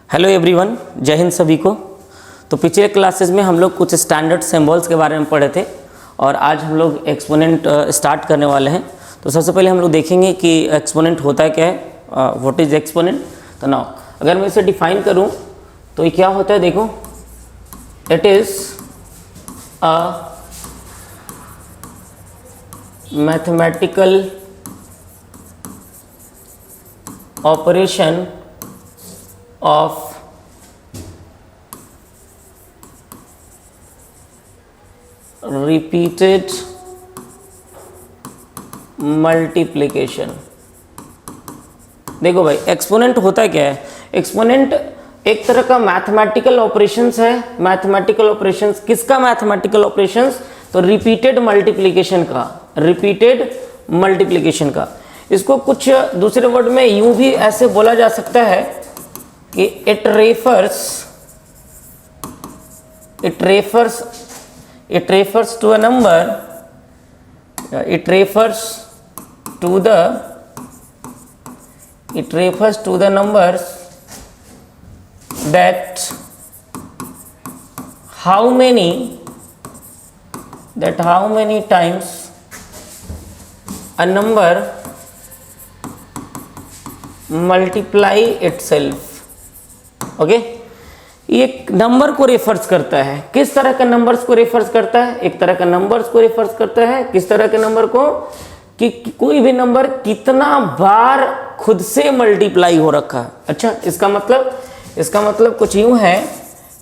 Hello everyone, जय हिंद सभी को। तो पिछले क्लासेस में हम लोग कुछ स्टैंडर्ड सिंबल्स के बारे में पढ़े थे और आज हम लोग एक्सपोनेंट स्टार्ट करने वाले हैं। तो सबसे पहले हम लोग देखेंगे कि एक्सपोनेंट होता है क्या है, व्हाट इज एक्सपोनेंट। तो नाउ अगर मैं इसे डिफाइन करूं तो ये क्या होता है, देखो, it is a mathematical operation of repeated multiplication। देखो भाई, एक्सपोनेंट होता क्या है? एक्सपोनेंट एक तरह का मैथमेटिकल ऑपरेशंस है। मैथमेटिकल ऑपरेशंस किसका? मैथमेटिकल ऑपरेशंस तो रिपीटेड मल्टीप्लिकेशन का, रिपीटेड मल्टीप्लिकेशन का। इसको कुछ दूसरे वर्ड में यूं भी ऐसे बोला जा सकता है कि it refers to a number, it refers to the numbers that how many times a number multiply itself। Okay, ये नंबर को रेफर्स करता है। किस तरह के नंबर्स को रेफर्स करता है? एक तरह के नंबर्स को रेफर्स करता है। किस तरह के नंबर को? कि कोई भी नंबर कितना बार खुद से मल्टीप्लाई हो रखा है। अच्छा, इसका मतलब कुछ यूं है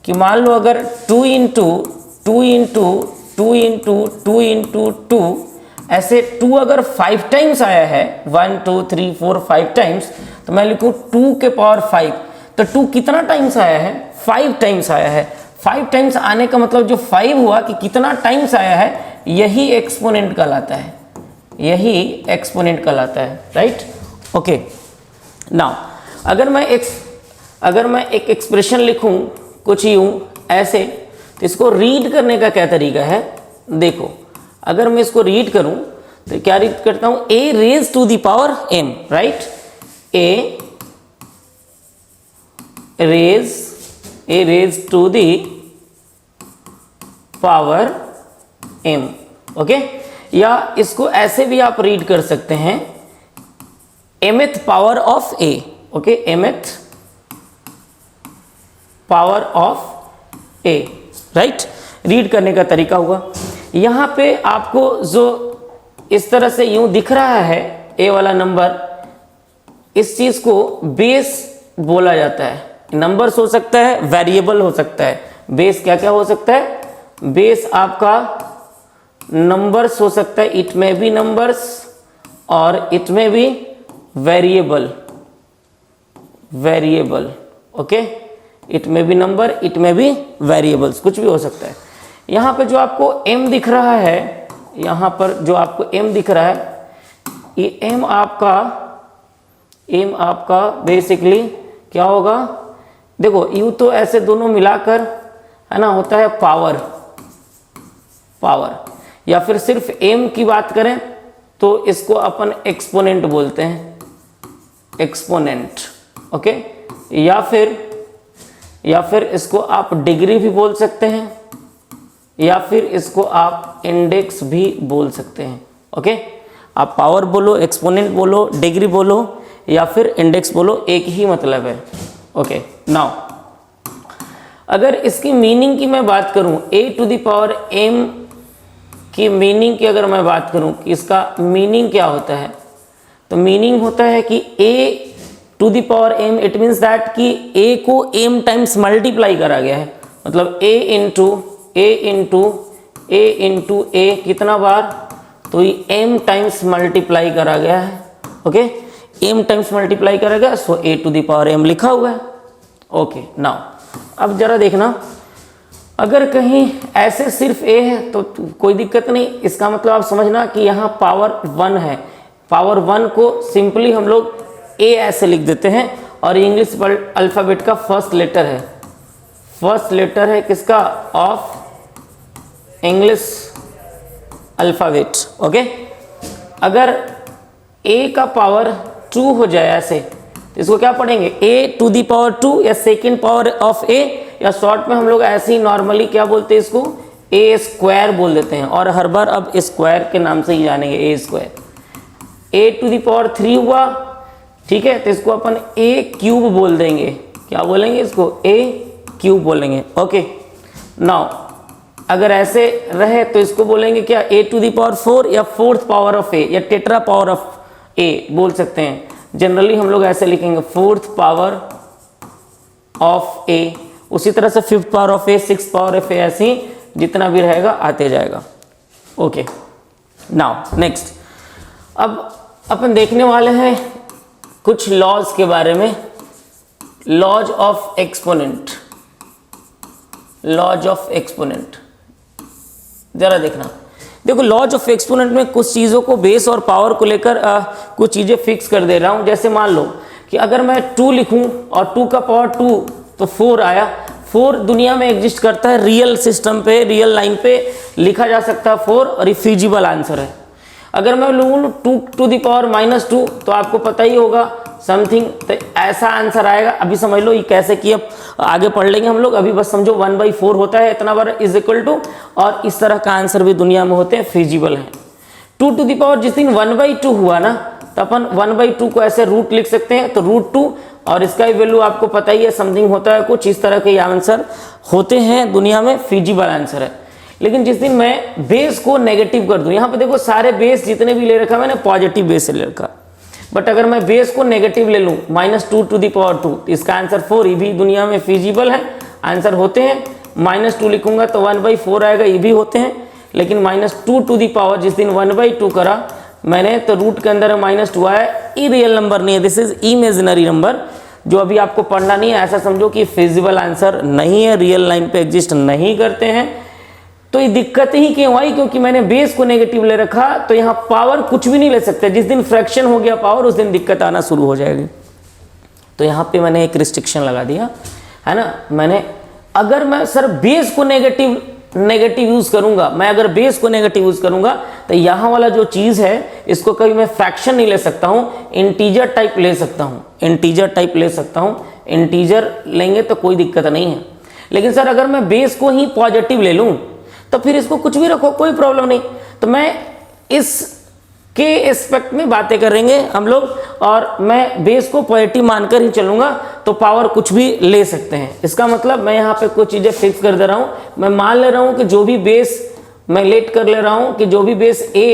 कि मान लो अगर 2 इंटू 2 ऐसे 2 अगर 5 टाइम्स आया है, 1 2 3 4 5 टाइम्स, तो मैं लिखूं 2 के पावर 5। तो 2 कितना टाइम्स आया है? 5 टाइम्स आया है। 5 टाइम्स आने का मतलब जो 5 हुआ कि कितना टाइम्स आया है, यही एक्सपोनेंट कहलाता है, यही एक्सपोनेंट कहलाता है। Right, okay. नाउ अगर मैं एक एक्सप्रेशन लिखूं कुछ यूं ऐसे, तो इसको रीड करने का क्या तरीका है? देखो, अगर मैं इसको रीड करूं तो क्या रीड करता हूं? a raise to the power m, right? a raise to the power m। Okay, या इसको ऐसे भी आप रीड कर सकते हैं, mth power of a। Okay, mth power of a, right? Read करने का तरीका हुआ। यहां पे आपको जो इस तरह से यूं दिख रहा है a वाला नंबर, इस चीज को बेस बोला जाता है। नंबर्स हो सकता है, वेरिएबल हो सकता है। बेस क्या क्या हो सकता है? बेस आपका नंबर्स हो सकता है, इट में भी नंबर्स और इट में भी वेरिएबल। ओके, इट में भी नंबर, इट में भी वेरिएबल्स, कुछ भी हो सकता है। यहां पे जो आपको m दिख रहा है, यहां पर जो आपको m दिख रहा है, ये m आपका बेसिकली क्या होगा? देखो, यू तो ऐसे दोनों मिलाकर है ना होता है पावर, या फिर सिर्फ m की बात करें तो इसको अपन एक्सपोनेंट बोलते हैं, एक्सपोनेंट। ओके, या फिर इसको आप डिग्री भी बोल सकते हैं, या फिर इसको आप इंडेक्स भी बोल सकते हैं। ओके, आप पावर बोलो, एक्सपोनेंट बोलो, डिग्री बोलो या फिर इंडेक्स बोलो, एक ही मतलब है। ओके, नाउ अगर इसकी मीनिंग की मैं बात करूं, a to the power m की मीनिंग की अगर मैं बात करूं कि इसका मीनिंग क्या होता है, तो मीनिंग होता है कि a to the power m, it means that कि a को m टाइम्स मल्टीप्लाई करा गया है। मतलब a इंटू a कितना बार? तो ये m टाइम्स मल्टीप्लाई करा गया है। ओके, m टाइम्स मल्टीप्लाई करा गया, so a to the power m लिखा हुआ है। ओके, नाउ अब जरा देखना, अगर कहीं ऐसे सिर्फ a है तो कोई दिक्कत नहीं। इसका मतलब आप समझना कि यहाँ पावर 1 है। पावर 1 को सिंपली हम लोग a ऐसे लिख देते हैं, और इंग्लिश अल्फाबेट का फर्स्ट लेटर है। फर्स्ट लेटर है किसका? Of English alphabet. ओके, अगर a का पावर 2 हो जाए ऐसे, इसको क्या पढ़ेंगे, a⁻² या सेकेंड पावर ऑफ a, या शॉर्ट में हम लोग ऐसे ही नॉर्मली क्या बोलते हैं इसको, a² बोल देते हैं, और हर बार अब स्क्वायर के नाम से ही जानेंगे, a²। a⁻³ हुआ, ठीक है, तो इसको अपन a³ बोल देंगे, क्या बोलेंगे इसको, a³ बोलेंगे। ओके, नाउ अगर ऐसे रहे तो इसको बोलेंगे क्या, a⁴ या फोर्थ पावर ऑफ a या टेट्रा पावर ऑफ a बोल सकते हैं। जनरली हम लोग ऐसे लिखेंगे, फोर्थ पावर ऑफ a, उसी तरह से fifth power of a, six power of a, ऐसे ही जितना भी रहेगा आते जाएगा। ओके, नाउ नेक्स्ट, अब अपन देखने वाले हैं कुछ लॉज के बारे में, laws of exponent. Laws of exponent जरा देखना, देखो लॉज ऑफ एक्सपोनेंट में कुछ चीज़ों को बेस और पावर को लेकर कुछ चीज़ें फिक्स कर दे रहा हूँ। जैसे मान लो कि अगर मैं 2 लिखूँ और 2 का पावर 2 तो 4 आया। 4 दुनिया में एग्जिस्ट करता है, रियल सिस्टम पे, रियल लाइन पे लिखा जा सकता है 4, और ये फिजिबल आंसर है। अगर मैं लूँ 2⁻⁻2 तो आपको पता ही होगा समथिंग, तो ऐसा आंसर आएगा। अभी समझ लो ये कैसे किया, आगे पढ़ लेंगे हम लोग, अभी बस समझो 1/4 होता है इतना बार इज इक्वल टू, और इस तरह का आंसर भी दुनिया में होते हैं, फिजिबल हैं। 2 जिस दिन 1/2 हुआ ना, तो अपन 1/2 को ऐसे रूट लिख सकते हैं, तो √2, और इसका ही वैल्यू आपको पता ही है समथिंग होता है, कुछ इस तरह के आंसर होते हैं दुनिया में, फिजिबल आंसर है। लेकिन जिस दिन मैं बेस को नेगेटिव कर दूं, यहाँ पे देखो सारे बेस जितने भी ले रखा मैंने पॉजिटिव बेस से ले रखा, बट अगर मैं बेस को नेगेटिव ले लूँ -2⁻², तो इसका आंसर 4, ये भी दुनिया में फिजिबल है, आंसर होते हैं। -2 लिखूंगा तो 1/4 आएगा, ये भी होते हैं। लेकिन -2 जिस दिन 1/2 करा मैंने, तो रूट के अंदर -2 आया, ये रियल नंबर नहीं है, दिस इज इमेजिनरी नंबर, जो अभी आपको पढ़ना नहीं है। ऐसा समझो कि फिजिबल आंसर नहीं है, रियल लाइन पे एग्जिस्ट नहीं करते हैं। तो ये दिक्कत ही क्यों आई, क्योंकि मैंने बेस को नेगेटिव ले रखा, तो यहाँ पावर कुछ भी नहीं ले सकते। जिस दिन फ्रैक्शन हो गया पावर, उस दिन दिक्कत आना शुरू हो जाएगी। तो यहाँ पे मैंने एक रिस्ट्रिक्शन लगा दिया है ना, मैंने अगर मैं सर बेस को नेगेटिव यूज करूंगा, मैं अगर बेस को नेगेटिव यूज करूंगा, तो यहाँ वाला जो चीज है इसको कभी मैं फ्रैक्शन नहीं ले सकता हूँ, इंटीजर टाइप ले सकता हूँ, इंटीजर टाइप ले सकता हूँ। इंटीजर लेंगे तो कोई दिक्कत नहीं है। लेकिन सर अगर मैं बेस को ही पॉजिटिव ले लूँ, तो फिर इसको कुछ भी रखो, कोई प्रॉब्लम नहीं। तो मैं इस के एस्पेक्ट में बातें करेंगे हम लोग, और मैं बेस को पॉजिटिव मानकर ही चलूंगा, तो पावर कुछ भी ले सकते हैं। इसका मतलब मैं यहाँ पे कुछ चीज़ें फिक्स कर दे रहा हूँ। मैं मान ले रहा हूँ कि जो भी बेस मैं लेट कर ले रहा हूँ कि जो भी बेस A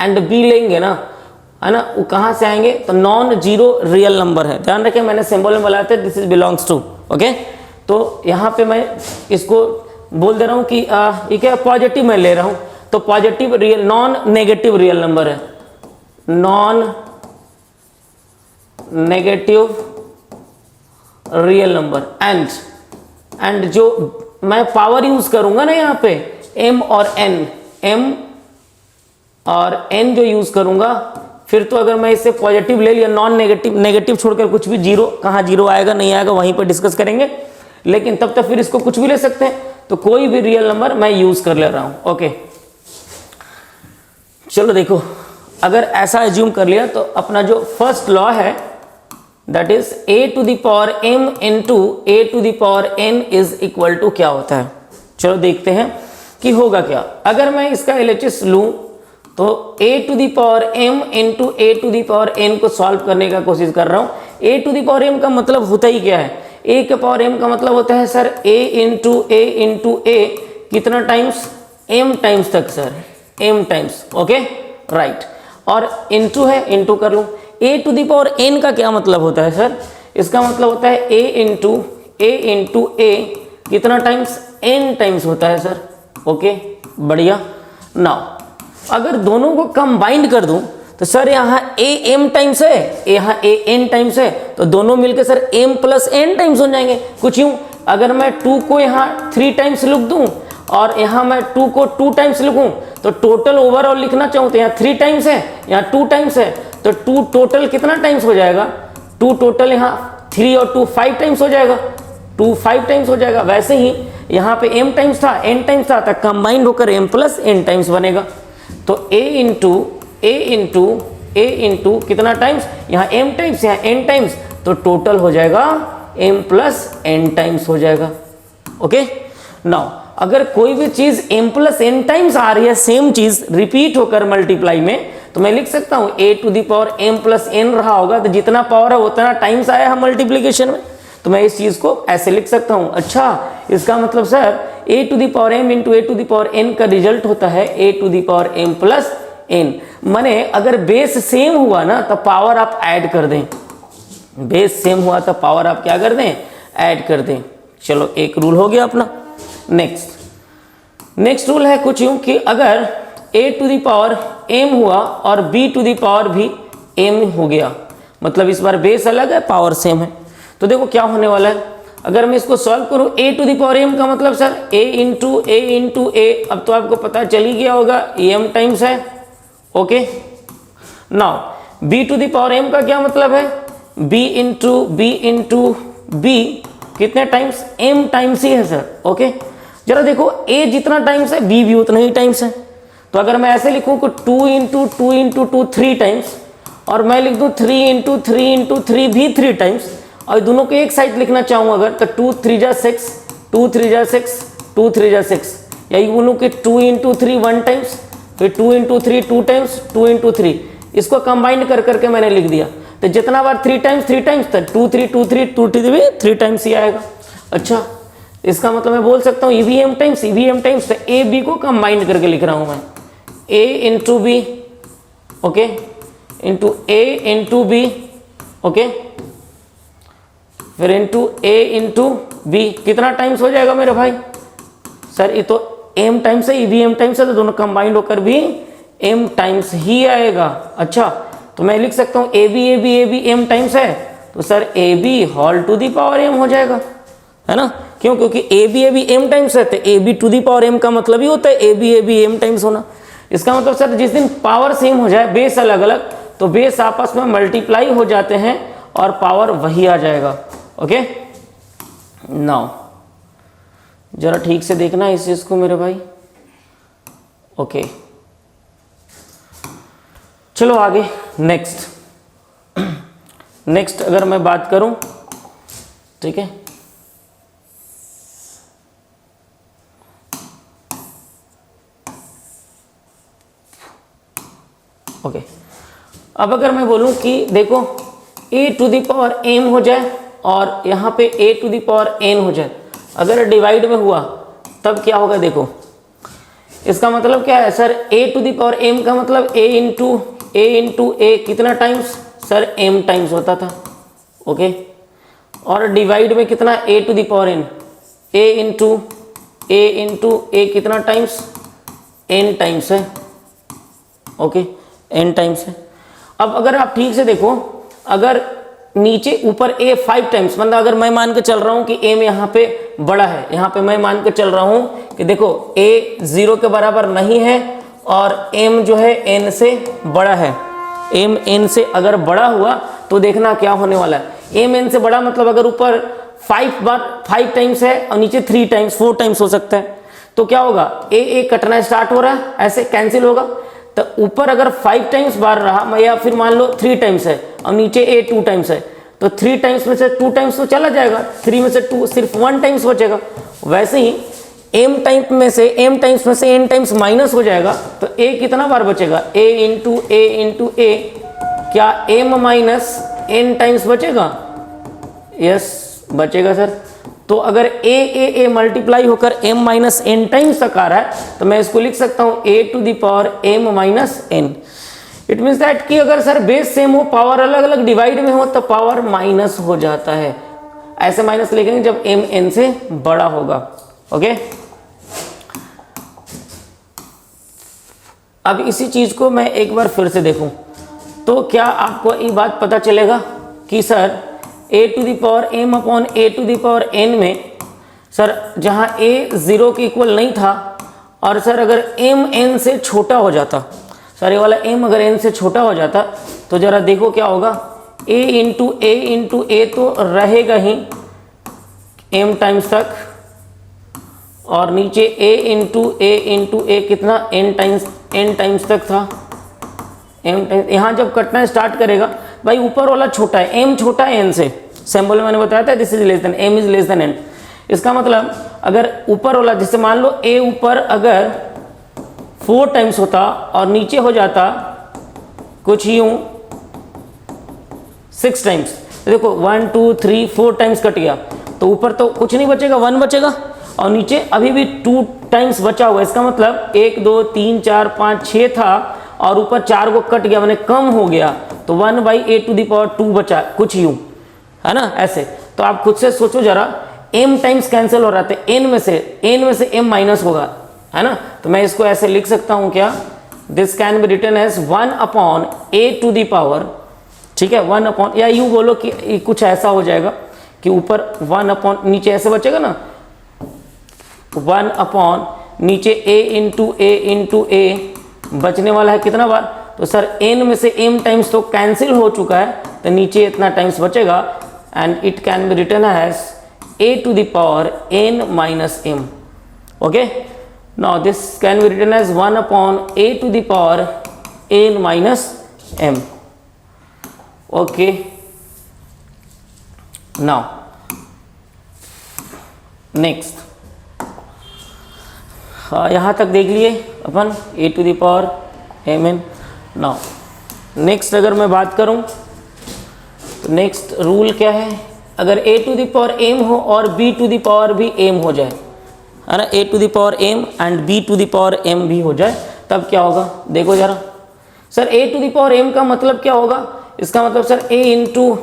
एंड B लेंगे ना, है ना, वो कहाँ से आएंगे, तो नॉन जीरो रियल नंबर है। ध्यान रखें, मैंने सिंबल में बोला था this is belongs to, okay. तो यहाँ पे मैं इसको बोल दे रहा हूँ कि ये क्या पॉजिटिव मैं ले रहा हूँ, तो positive real, non negative real number है, non negative real number. And जो मैं पावर यूज करूंगा ना यहाँ पे m और n जो यूज करूंगा, फिर तो अगर मैं इसे पॉजिटिव ले लिया, नॉन नेगेटिव छोड़कर कुछ भी, जीरो कहाँ जीरो आएगा नहीं आएगा वहीं पर डिस्कस करेंगे। लेकिन तब तक फिर इसको कुछ भी ले सकते हैं, तो कोई भी रियल नंबर मैं यूज कर ले रहा हूं। ओके, चलो देखो, अगर ऐसा एज्यूम कर लिया तो अपना जो फर्स्ट लॉ है that is a⁻m into a⁻n is equal to क्या होता है। चलो देखते हैं कि होगा क्या। अगर मैं इसका LHS लूं तो a⁻m into a⁻n को सॉल्व करने का कोशिश कर रहा हूं। a⁻m का मतलब होता ही क्या है, a के पावर m का मतलब होता है सर a into a कितना टाइम्स, m टाइम्स तक sir, m times, okay right. और इंटू है, इंटू कर लूँ। a⁻n का क्या मतलब होता है सर, इसका मतलब होता है a into a कितना टाइम्स, n टाइम्स होता है सर, ओके बढ़िया। नाउ अगर दोनों को कंबाइंड कर दूं तो सर यहाँ a m टाइम्स है, यहाँ a n टाइम्स है, तो दोनों मिलकर सर m + n टाइम्स हो जाएंगे। कुछ यूँ, अगर मैं 2 को यहाँ 3 टाइम्स लिख दूँ और यहाँ मैं 2 को 2 टाइम्स लिखूँ, तो टोटल ओवरऑल लिखना चाहूँ तो यहाँ 3 टाइम्स है, यहाँ 2 टाइम्स है, तो 2 टोटल कितना टाइम्स हो जाएगा, 2 टोटल यहाँ 3 और 2 5 टाइम्स हो जाएगा, 2 5 टाइम्स हो जाएगा। वैसे ही यहाँ पे m टाइम्स था, n टाइम्स था, तक कंबाइंड होकर m + n टाइम्स बनेगा। तो a इंटू कितना टाइम्स, यहाँ m टाइम्स, यहाँ n टाइम्स, तो टोटल हो जाएगा m प्लस n टाइम्स हो जाएगा। ओके, नाउ अगर कोई भी चीज m प्लस n टाइम्स आ रही है, सेम चीज रिपीट होकर मल्टीप्लाई में, तो मैं लिख सकता हूं a to the power m plus n रहा होगा, तो जितना पावर है उतना टाइम्स आया है मल्टीप्लीकेशन में, तो मैं इस चीज को ऐसे लिख सकता हूं। अच्छा, इसका मतलब sir a to the power m into a to the power n का रिजल्ट होता है a to the power m plus n। माने अगर बेस सेम हुआ ना तो पावर आप ऐड कर दें, बेस सेम हुआ तो पावर आप क्या कर दें, ऐड कर दें। चलो एक रूल हो गया अपना। नेक्स्ट रूल है कुछ यूं कि अगर a to the power m हुआ और b टू द पावर भी m हो गया, मतलब इस बार बेस अलग है पावर सेम है, तो देखो क्या होने वाला है। अगर मैं इसको सॉल्व करूं a to the power m का मतलब सर a इंटू a, अब तो आपको पता चल ही गया होगा m टाइम्स है। Okay, now b to the power m का क्या मतलब है, b इंटू b कितने टाइम्स, m टाइम्स ही है सर। ओके, जरा देखो a जितना टाइम्स है b भी उतना ही टाइम्स है, तो अगर मैं ऐसे लिखूं कि 2 इंटू 2 3 टाइम्स, और मैं लिख दूं 3 इंटू 3 भी 3 टाइम्स, और दोनों को एक साइड लिखना चाहूँ अगर, तो 2 3 जा 6, 2 3 जा 6, 2 3 जा 6, यही बोलूँ कि 2 इंटू 3 1 टाइम्स, फिर 2 इंटू 3 2 टाइम्स, 2 इंटू 3, इसको कंबाइन कर करके मैंने लिख दिया, तो जितना बार 3 टाइम्स तो 2 3 भी 3 टाइम्स ही आएगा। अच्छा, इसका मतलब मैं बोल सकता हूँ EVM टाइम्स, तो ए बी को कंबाइन करके लिख रहा हूँ मैं, a into b, okay, into a into b, okay, फिर इंटू a इंटू बी, कितना टाइम्स हो जाएगा मेरे भाई, सर ये तो m टाइम्स है, EVM टाइम्स है, तो दोनों कंबाइंड होकर भी m टाइम्स ही आएगा। अच्छा, तो मैं लिख सकता हूँ ए बी m टाइम्स है, तो sir a b whole to the power m हो जाएगा, है ना, क्यों, क्योंकि ए बी m टाइम्स है, तो a b to the power m का मतलब ही होता है ए बी m टाइम्स होना। इसका मतलब सर जिस दिन पावर सेम हो जाए, बेस अलग अलग, तो बेस आपस में मल्टीप्लाई हो जाते हैं और पावर वही आ जाएगा। ओके, नाउ जरा ठीक से देखना इस चीज को मेरे भाई। ओके, चलो आगे। नेक्स्ट अगर मैं बात करूं, ठीक है, ओके, अब अगर मैं बोलूं कि देखो a to the power m हो जाए और यहाँ पे a to the power n हो जाए, अगर डिवाइड में हुआ तब क्या होगा, देखो इसका मतलब क्या है sir, a to the power m का मतलब a इंटू a कितना टाइम्स, सर m टाइम्स होता था। ओके, और डिवाइड में कितना, a to the power n, a into a कितना टाइम्स, n टाइम्स है। ओके, n टाइम्स है। अब अगर आप ठीक से देखो, अगर नीचे ऊपर a 5 टाइम्स, मतलब अगर मैं मान के चल रहा हूं कि m यहाँ पे बड़ा है, यहाँ पे मैं मान के चल रहा हूं कि देखो a 0 के बराबर नहीं है और m जो है n से बड़ा है, m n से अगर बड़ा हुआ तो देखना क्या होने वाला है, m n से बड़ा मतलब अगर ऊपर 5 टाइम्स है और नीचे 3 टाइम्स 4 टाइम्स हो सकता है, तो क्या होगा, a कटना स्टार्ट हो रहा है, ऐसे कैंसिल होगा, तो ऊपर अगर 5 टाइम्स बार रहा, या फिर मान लो 3 टाइम्स है और नीचे a 2 टाइम्स है, तो 3 टाइम्स में से 2 टाइम्स तो चला जाएगा, 3 में से 2 सिर्फ 1 टाइम्स बचेगा। वैसे ही m टाइम्स में से n टाइम्स माइनस हो जाएगा, तो a कितना बार बचेगा, a इंटू a, क्या m माइनस n टाइम्स बचेगा, यस बचेगा सर। तो अगर a मल्टीप्लाई होकर m माइनस n टाइम्स तक आ रहा है, तो मैं इसको लिख सकता हूँ a to the power m minus n। It means that कि अगर सर बेस सेम हो, पावर अलग अलग डिवाइड में हो, तो पावर माइनस हो जाता है। ऐसे माइनस लिखेंगे जब m n से बड़ा होगा। ओके, अब इसी चीज को मैं एक बार फिर से देखूं, तो क्या आपको ये बात पता चलेगा कि sir a to the power m upon a to the power n में सर जहां a 0 के इक्वल नहीं था, और सर अगर m n से छोटा हो जाता, सर ये वाला m अगर n से छोटा हो जाता, तो जरा देखो क्या होगा, a इंटू a तो रहेगा ही m टाइम्स तक, और नीचे a इंटू a कितना n टाइम्स तक था, m टाइम्स। यहाँ जब कटना स्टार्ट करेगा भाई ऊपर वाला छोटा है, m छोटा है n से, सिंबल में मैंने बताया था this is less than m is less than n। इसका मतलब अगर ऊपर वाला, जैसे मान लो a ऊपर अगर 4 टाइम्स होता और नीचे हो जाता कुछ यूं 6 टाइम्स, देखो 1 2 3 4 टाइम्स कट गया, तो ऊपर तो कुछ नहीं बचेगा, 1 बचेगा, और नीचे अभी भी 2 टाइम्स बचा हुआ है। इसका मतलब 1 2 3 4 5 6 था और ऊपर 4 को कट गया, मैंने कम हो गया, तो 1/a⁴ बचा, कुछ यूं, है ना ऐसे। तो आप खुद से सोचो जरा, m टाइम्स कैंसिल हो रहा था, n में से m माइनस होगा, है ना। तो मैं इसको ऐसे लिख सकता हूं क्या, this can be written as 1/a⁴, ठीक है, 1 या यूं बोलो कि कुछ ऐसा हो जाएगा कि ऊपर 1 नीचे ऐसे बचेगा ना, 1 नीचे a बचने वाला है कितना बार, तो सर n में से m टाइम्स तो कैंसिल हो चुका है, तो नीचे इतना टाइम्स बचेगा, and it can be written as a⁴n - m। Okay, now this can be written as 1/a⁴n - m। Okay, now next, यहाँ तक देख लिए अपन a⁴mn। नाउ नेक्स्ट अगर मैं बात करूँ तो नेक्स्ट रूल क्या है, अगर a⁴m हो और b⁴ भी m हो जाए, है ना, a⁴m एंड b⁴m भी हो जाए, तब क्या होगा देखो जरा। सर a⁴m का मतलब क्या होगा, इसका मतलब सर a इंटू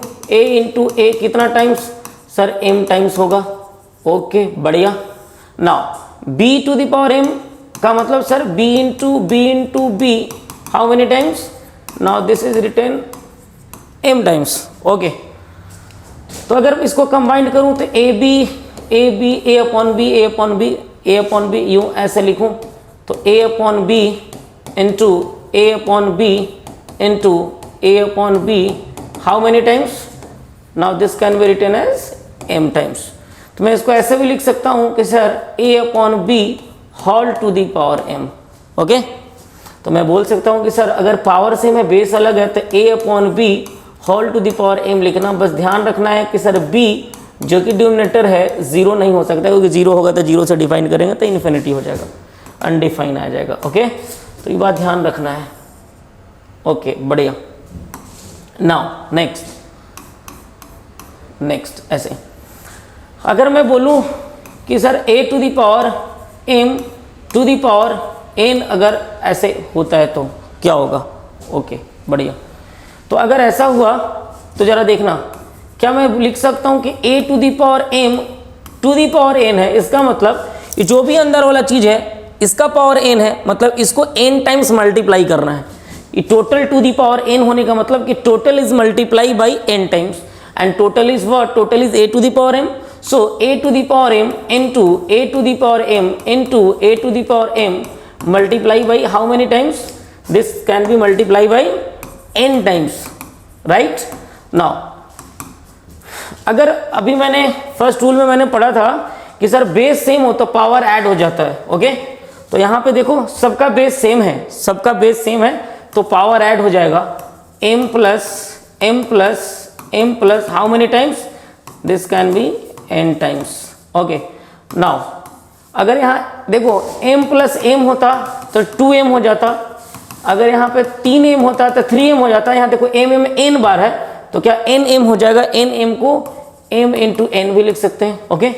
a कितना टाइम्स, सर m टाइम्स होगा। ओके बढ़िया। नाउ b⁴m का मतलब sir b into b how many times, now this is written m times. Okay, तो अगर इसको कंबाइंड करूं तो a/b यूं ऐसे लिखूं, तो a/b into a/b how many times, now this can be written as m times. तो मैं इसको ऐसे भी लिख सकता हूं कि सर a/b⁴m। ओके, तो मैं बोल सकता हूं कि सर अगर पावर सेम है, बेस अलग है, तो a/b⁴m लिखना। बस ध्यान रखना है कि सर b जो कि डिनोमिनेटर है 0 नहीं हो सकता, क्योंकि 0 होगा तो 0 से डिफाइन करेंगे तो इन्फिनिटी हो जाएगा, अनडिफाइन आ जाएगा। ओके, तो ये बात ध्यान रखना है। ओके बढ़िया। नाउ नेक्स्ट ऐसे अगर मैं बोलूं कि सर a⁴m⁴n अगर ऐसे होता है तो क्या होगा। ओके बढ़िया। तो अगर ऐसा हुआ तो जरा देखना, क्या मैं लिख सकता हूं कि a⁴m⁴n है, इसका मतलब ये जो भी अंदर वाला चीज है इसका पावर n है, मतलब इसको n टाइम्स मल्टीप्लाई करना है। ये टोटल n होने का मतलब कि total is multiply by n times, and total is what, total is a⁴m। So a⁴m into a⁴m multiply by how many times, this can B multiply by n times, right. Now अगर अभी मैंने first rule में मैंने पढ़ा था कि sir base same हो तो पावर ऐड हो जाता है। ओके, तो यहाँ पे देखो सबका बेस सेम है, तो पावर ऐड हो जाएगा m plus how many times, this can B n times. Okay, now अगर यहाँ देखो m प्लस m होता तो 2m हो जाता, अगर यहाँ पे 3m होता तो 3m हो जाता। यहाँ देखो m n बार है तो क्या nm हो जाएगा, nm को m इंटू n भी लिख सकते हैं। ओके,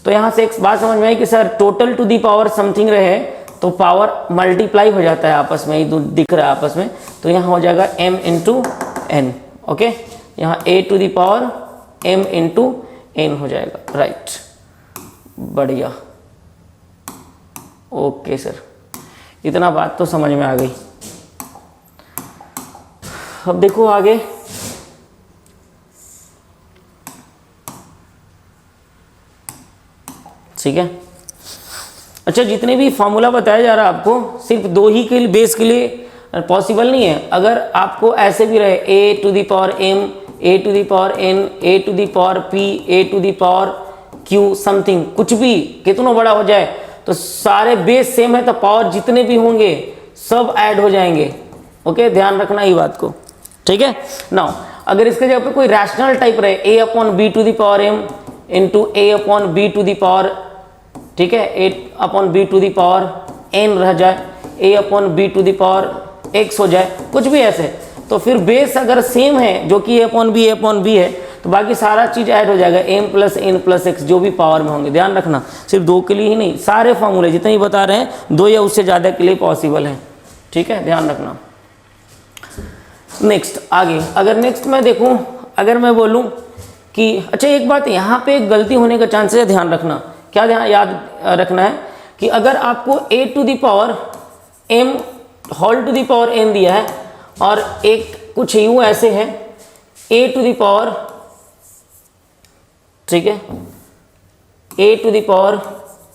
तो यहाँ से एक बात समझ में आई कि sir total to the power something रहे तो पावर मल्टीप्लाई हो जाता है आपस में, ये दिख रहा है आपस में, तो यहाँ हो जाएगा m इंटू n। ओके, यहाँ a⁴m इंटू n हो जाएगा, राइट। बढ़िया। ओके सर, इतना बात तो समझ में आ गई। अब देखो आगे, ठीक है। अच्छा, जितने भी फॉर्मूला बताया जा रहा है आपको सिर्फ 2 ही के लिए बेस के लिए पॉसिबल नहीं है। अगर आपको ऐसे भी रहे a⁴m a⁴n a⁴p समथिंग, कुछ भी कितना बड़ा हो जाए तो सारे बेस सेम है तो पावर जितने भी होंगे सब ऐड हो जाएंगे। ओके, ध्यान रखना ये बात को, ठीक है। नाउ अगर इसके जगह पे कोई रैशनल टाइप रहे, a upon b to the power m into a upon b to the power, ठीक है, a upon b to the power n रह जाए, a upon b to the power x हो जाए, कुछ भी ऐसे, तो फिर बेस अगर सेम है जो कि a अपॉन बी है, तो बाकी सारा चीज ऐड हो जाएगा, m plus n plus x जो भी पावर में होंगे। ध्यान रखना, सिर्फ 2 के लिए ही नहीं, सारे फॉर्मूले जितने ही बता रहे हैं 2 या उससे ज़्यादा के लिए पॉसिबल है, ठीक है, ध्यान रखना। नेक्स्ट आगे, अगर नेक्स्ट मैं देखूं, अगर मैं बोलूं कि अच्छा एक बात यहाँ पे एक गलती होने का चांस है, ध्यान रखना, क्या ध्यान याद रखना है कि अगर आपको a to the power m whole to the power n दिया है और एक कुछ यूं ऐसे है a टू द पावर, ठीक है, a to the power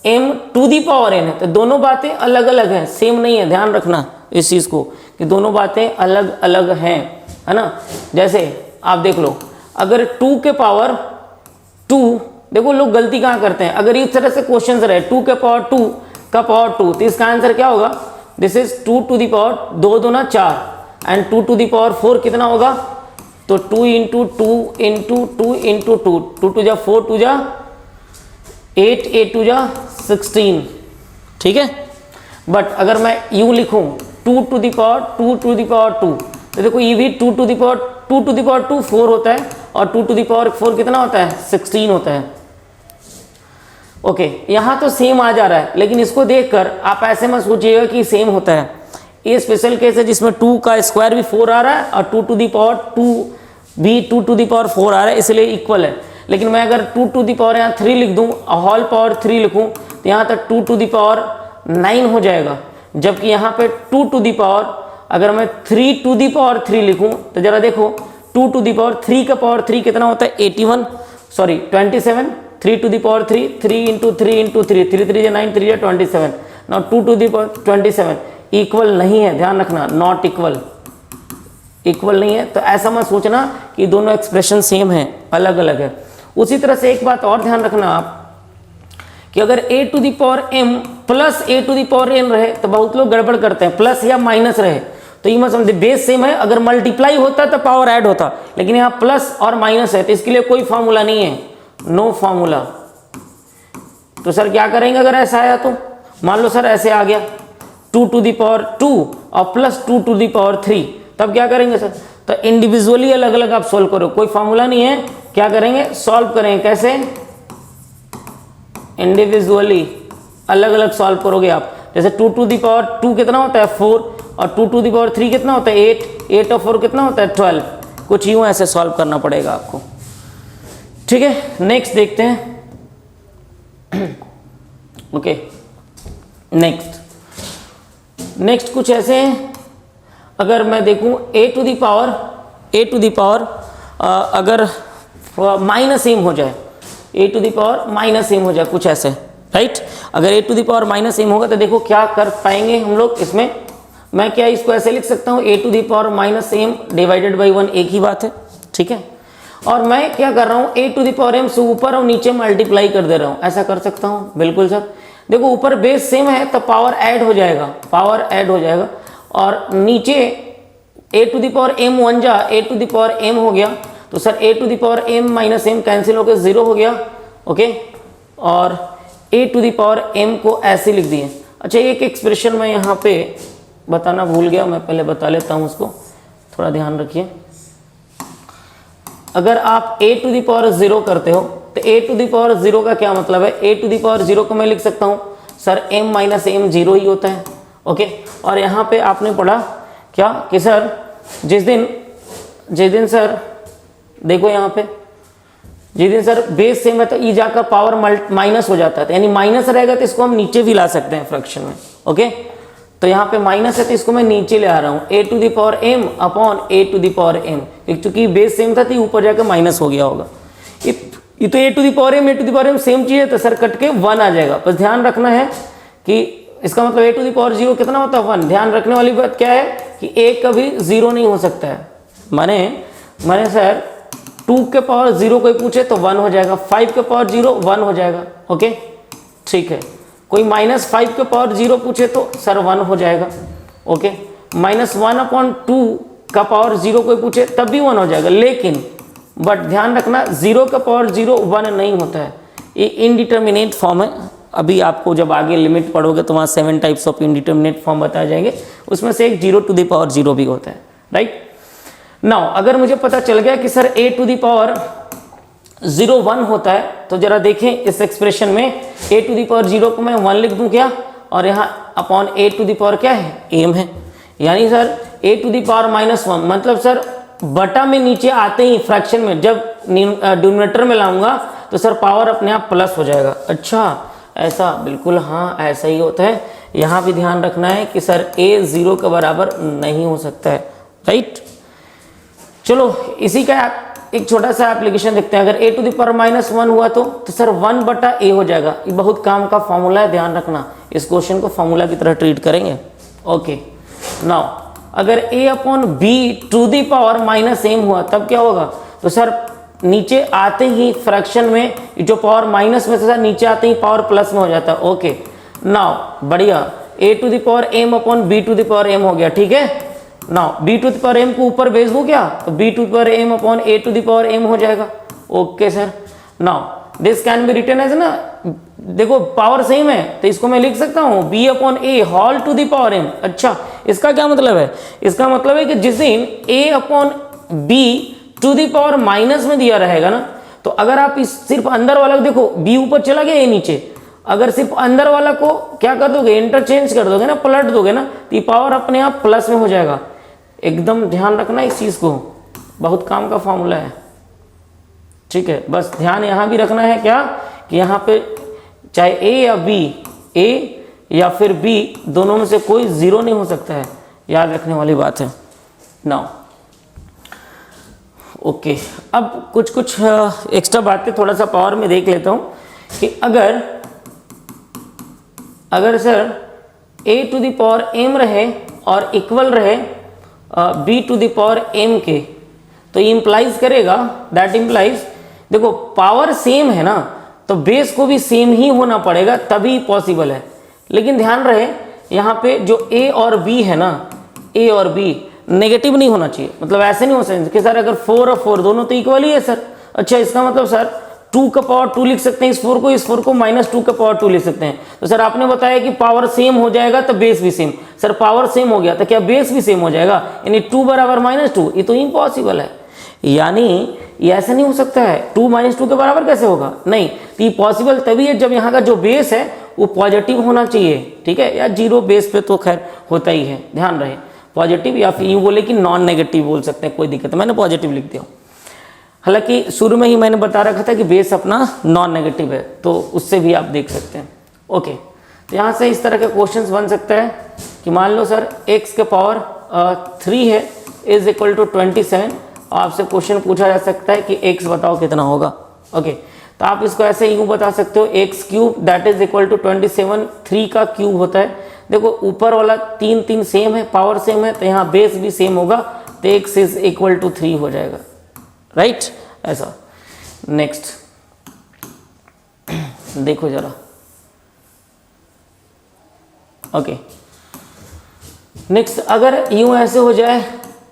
m to the power n है, तो दोनों बातें अलग अलग हैं, सेम नहीं है, ध्यान रखना इस चीज़ को कि दोनों बातें अलग अलग हैं, है ना। जैसे आप देख लो, अगर 2 के पावर 2, देखो लोग गलती कहाँ करते हैं, अगर इस तरह से क्वेश्चन रहे 2 के पावर 2 का पावर 2, तो इसका आंसर क्या होगा, this is 2 to the power 2 दूना 4 एंड 2 टू द पावर 4 कितना होगा, तो 2 इंटू 2 इंटू 2 इंटू 2, 2 टू जा 4 टू जा 8, 8 टू जा 16, ठीक है। बट अगर मैं यूं लिखूं 2 to the power 2 to the power 2, तो देखो ये भी 2 टू द पावर 2 4 होता है और 2 टू द पावर 4 कितना होता है, 16 होता है। ओके, यहाँ तो सेम आ जा रहा है, लेकिन इसको देखकर आप ऐसे मत सोचिएगा कि सेम होता है, ये स्पेशल केस है जिसमें 2 का स्क्वायर भी 4 आ रहा है और 2 टू द पावर 2 भी 2 टू द पावर 4 आ रहा है, इसलिए इक्वल है। लेकिन मैं अगर 2 टू द पावर यहाँ 3 लिख दूँ, होल पावर 3 लिखूँ, तो यहाँ तक 2 टू द पावर 9 हो जाएगा, जबकि यहाँ पे 2 टू द पावर, अगर मैं 3 टू द पावर 3 लिखूँ, तो जरा देखो 2 टू द पावर 3 का पावर 3 कितना होता है, 27, 3 to the power 3, 3 into 3 into 3, 3 3 9, 3 27, नाउ 2 टू द पावर 27 इक्वल नहीं है, ध्यान रखना, नॉट इक्वल, इक्वल नहीं है। तो ऐसा मत सोचना कि दोनों एक्सप्रेशन सेम है, अलग अलग है। उसी तरह से एक बात और ध्यान रखना आप कि अगर a to the power m plus a to the power n रहे, तो बहुत लोग गड़बड़ करते हैं, प्लस या माइनस रहे, तो ये मत समझे, बेस सेम है, अगर मल्टीप्लाई होता तो पावर ऐड होता, लेकिन यहाँ प्लस और माइनस है, तो इसके लिए कोई फॉर्मूला नहीं है, नो फॉर्मूला। तो सर क्या करेंगे अगर ऐसा आया, तो मान लो सर ऐसे आ गया 2 टू द पावर 2 और प्लस 2 टू द पावर 3, तब क्या करेंगे सर, तो इंडिविजुअली अलग अलग आप सोल्व करो, कोई फॉर्मूला नहीं है, क्या करेंगे, सॉल्व करेंगे, कैसे, इंडिविजुअली अलग अलग सॉल्व करोगे आप। जैसे 2 टू द पावर 2 कितना होता है 4 और 2 टू द पावर 3 कितना होता है 8, 8 और 4 कितना होता है 12, कुछ यूं ऐसे सॉल्व करना पड़ेगा आपको, ठीक है। नेक्स्ट देखते हैं, ओके, नेक्स्ट कुछ ऐसे हैं, अगर मैं देखूं a टू द पावर अगर माइनस m हो जाए, a to the power minus m हो जाए, कुछ ऐसे, राइट। अगर a to the power minus m होगा तो देखो क्या कर पाएंगे हम लोग इसमें, मैं क्या इसको ऐसे लिख सकता हूँ, a to the power minus m divided by 1, एक ही बात है, ठीक है। और मैं क्या कर रहा हूँ, a to the power m से ऊपर और नीचे मल्टीप्लाई कर दे रहा हूँ, ऐसा कर सकता हूँ, बिल्कुल सर। देखो ऊपर बेस सेम है तो पावर ऐड हो जाएगा, और नीचे a to the power m 1 जा a to the power m हो गया, तो sir a to the power m minus m cancel होकर 0 हो गया, ओके। और a to the power m को ऐसे लिख दिए। अच्छा, एक एक्सप्रेशन मैं यहाँ पे बताना भूल गया, मैं पहले बता लेता हूँ उसको, थोड़ा ध्यान रखिए। अगर आप a टू द पावर 0 करते हो, तो a टू द पावर 0 का क्या मतलब है, a टू द पावर 0 को मैं लिख सकता हूँ सर m माइनस m 0 ही होता है, ओके। और यहाँ पे आपने पढ़ा क्या कि सर जिस दिन सर देखो यहाँ पे, जिस दिन सर बेस सेम है तो ई जाकर पावर माइनस हो जाता है, यानी माइनस रहेगा तो इसको हम नीचे भी ला सकते हैं फ्रैक्शन में, ओके। तो यहाँ पे माइनस है तो इसको मैं नीचे ले आ रहा हूँ, a to the power m upon a to the power m, क्योंकि बेस सेम था तो ऊपर जाकर माइनस हो गया होगा। ये तो a to the power m same चीज़ है, तो सर कट के 1 आ जाएगा। बस ध्यान रखना है कि इसका मतलब a टू द पावर 0 कितना होता है 1। ध्यान रखने वाली बात क्या है कि a कभी 0 नहीं हो सकता है, माने सर 2 के पावर 0 कोई पूछे तो 1 हो जाएगा, 5 के पावर 0 1 हो जाएगा, ओके, ठीक है। कोई -5 के पावर 0 पूछे तो सर 1 हो जाएगा, ओके। -1/2 का पावर 0 कोई पूछे तब भी 1 हो जाएगा, लेकिन बट ध्यान रखना 0 का पावर 0 1 नहीं होता है, ये इनडिटर्मिनेट फॉर्म है। अभी आपको जब आगे लिमिट पढ़ोगे तो वहाँ 7 टाइप्स ऑफ इनडिटर्मिनेट फॉर्म बताए जाएंगे, उसमें से एक 0 टू द पावर 0 भी होता है, राइट। नाउ अगर मुझे पता चल गया कि sir a to the power 0 1 होता है, तो जरा देखें इस एक्सप्रेशन में a टू द पावर 0 को मैं 1 लिख दूं क्या, और यहाँ upon a to the power क्या है, m है, यानी sir a to the power -1, मतलब सर बटा में नीचे आते ही फ्रैक्शन में जब डिनोमिनेटर में लाऊंगा तो सर पावर अपने आप प्लस हो जाएगा। अच्छा ऐसा, बिल्कुल हाँ ऐसा ही होता है। यहाँ भी ध्यान रखना है कि सर a 0 के बराबर नहीं हो सकता है, राइट। चलो इसी का एक छोटा सा एप्लीकेशन देखते हैं। अगर a टू द पावर -1 हुआ तो सर 1 बटा a हो जाएगा। ये बहुत काम का फॉर्मूला है, ध्यान रखना, इस क्वेश्चन को फॉर्मूला की तरह ट्रीट करेंगे। ओके नाउ अगर a upon b to the power -m हुआ तब क्या होगा, तो सर नीचे आते ही फ्रैक्शन में जो पावर माइनस में से सर नीचे आते ही पावर प्लस में हो जाता है। ओके नाउ बढ़िया, a to the power m upon b to the power m हो गया, ठीक है। Now b to the power m को ऊपर भेज दूं क्या, तो b to the power m upon a to the power m हो जाएगा। Okay sir, now this can be written as ना, देखो पावर सेम है तो इसको मैं लिख सकता हूँ b upon a whole to the power m। अच्छा इसका क्या मतलब है, इसका मतलब है कि जिस दिन a upon b to the power minus में दिया रहेगा ना, तो अगर आप इस सिर्फ अंदर वाला देखो b ऊपर चला गया a नीचे, अगर सिर्फ अंदर वाला को क्या कर दोगे, इंटरचेंज कर दोगे ना, पलट दोगे ना, तो ये पावर अपने आप प्लस में हो जाएगा। एकदम ध्यान रखना इस चीज को, बहुत काम का फॉर्मूला है, ठीक है। बस ध्यान यहाँ भी रखना है क्या, कि यहाँ पे चाहे a या b, a या फिर b, दोनों में से कोई 0 नहीं हो सकता है, याद रखने वाली बात है। नाउ ओके अब कुछ एक्स्ट्रा बातें थोड़ा सा पावर में देख लेता हूँ कि अगर sir a to the power m रहे और इक्वल रहे b to the power m के, तो ये इंप्लाइज करेगा, दैट इंप्लाइज, देखो पावर सेम है ना तो बेस को भी सेम ही होना पड़ेगा तभी पॉसिबल है। लेकिन ध्यान रहे यहाँ पे जो a और b है ना, a और b नेगेटिव नहीं होना चाहिए, मतलब ऐसे नहीं हो सकते कि सर अगर 4 और 4 दोनों तो इक्वल ही है सर। अच्छा इसका मतलब सर 2 का पावर 2 लिख सकते हैं इस 4 को, इस 4 को -2 का पावर 2 लिख सकते हैं। तो सर आपने बताया कि पावर सेम हो जाएगा तो बेस भी सेम, सर पावर सेम हो गया तो क्या बेस भी सेम हो जाएगा, यानी 2 बराबर -2, ये तो इम्पॉसिबल है, यानी ये ऐसा नहीं हो सकता है। 2 -2 के बराबर कैसे होगा, नहीं, तो ये पॉसिबल तभी है जब यहाँ का जो बेस है वो पॉजिटिव होना चाहिए, ठीक है। या 0 बेस पे तो खैर होता ही है, ध्यान रहे, पॉजिटिव या फिर यूँ बोले कि नॉन नेगेटिव बोल सकते हैं, कोई दिक्कत है, मैंने पॉजिटिव लिख दिया। हालांकि शुरू में ही मैंने बता रखा था कि बेस अपना नॉन नेगेटिव है, तो उससे भी आप देख सकते हैं। ओके तो यहाँ से इस तरह के क्वेश्चंस बन सकता है कि मान लो सर x के पावर 3 है इज इक्वल टू 27, आपसे क्वेश्चन पूछा जा सकता है कि x बताओ कितना होगा। ओके तो आप इसको ऐसे यूँ बता सकते हो, x cube that is equal to 27, 3 का क्यूब होता है। देखो ऊपर वाला 3 सेम है, पावर सेम है, तो यहाँ बेस भी सेम होगा, तो x इज इक्वल टू 3 हो जाएगा, राइट ऐसा। नेक्स्ट देखो जरा, ओके नेक्स्ट अगर यूं ऐसे हो जाए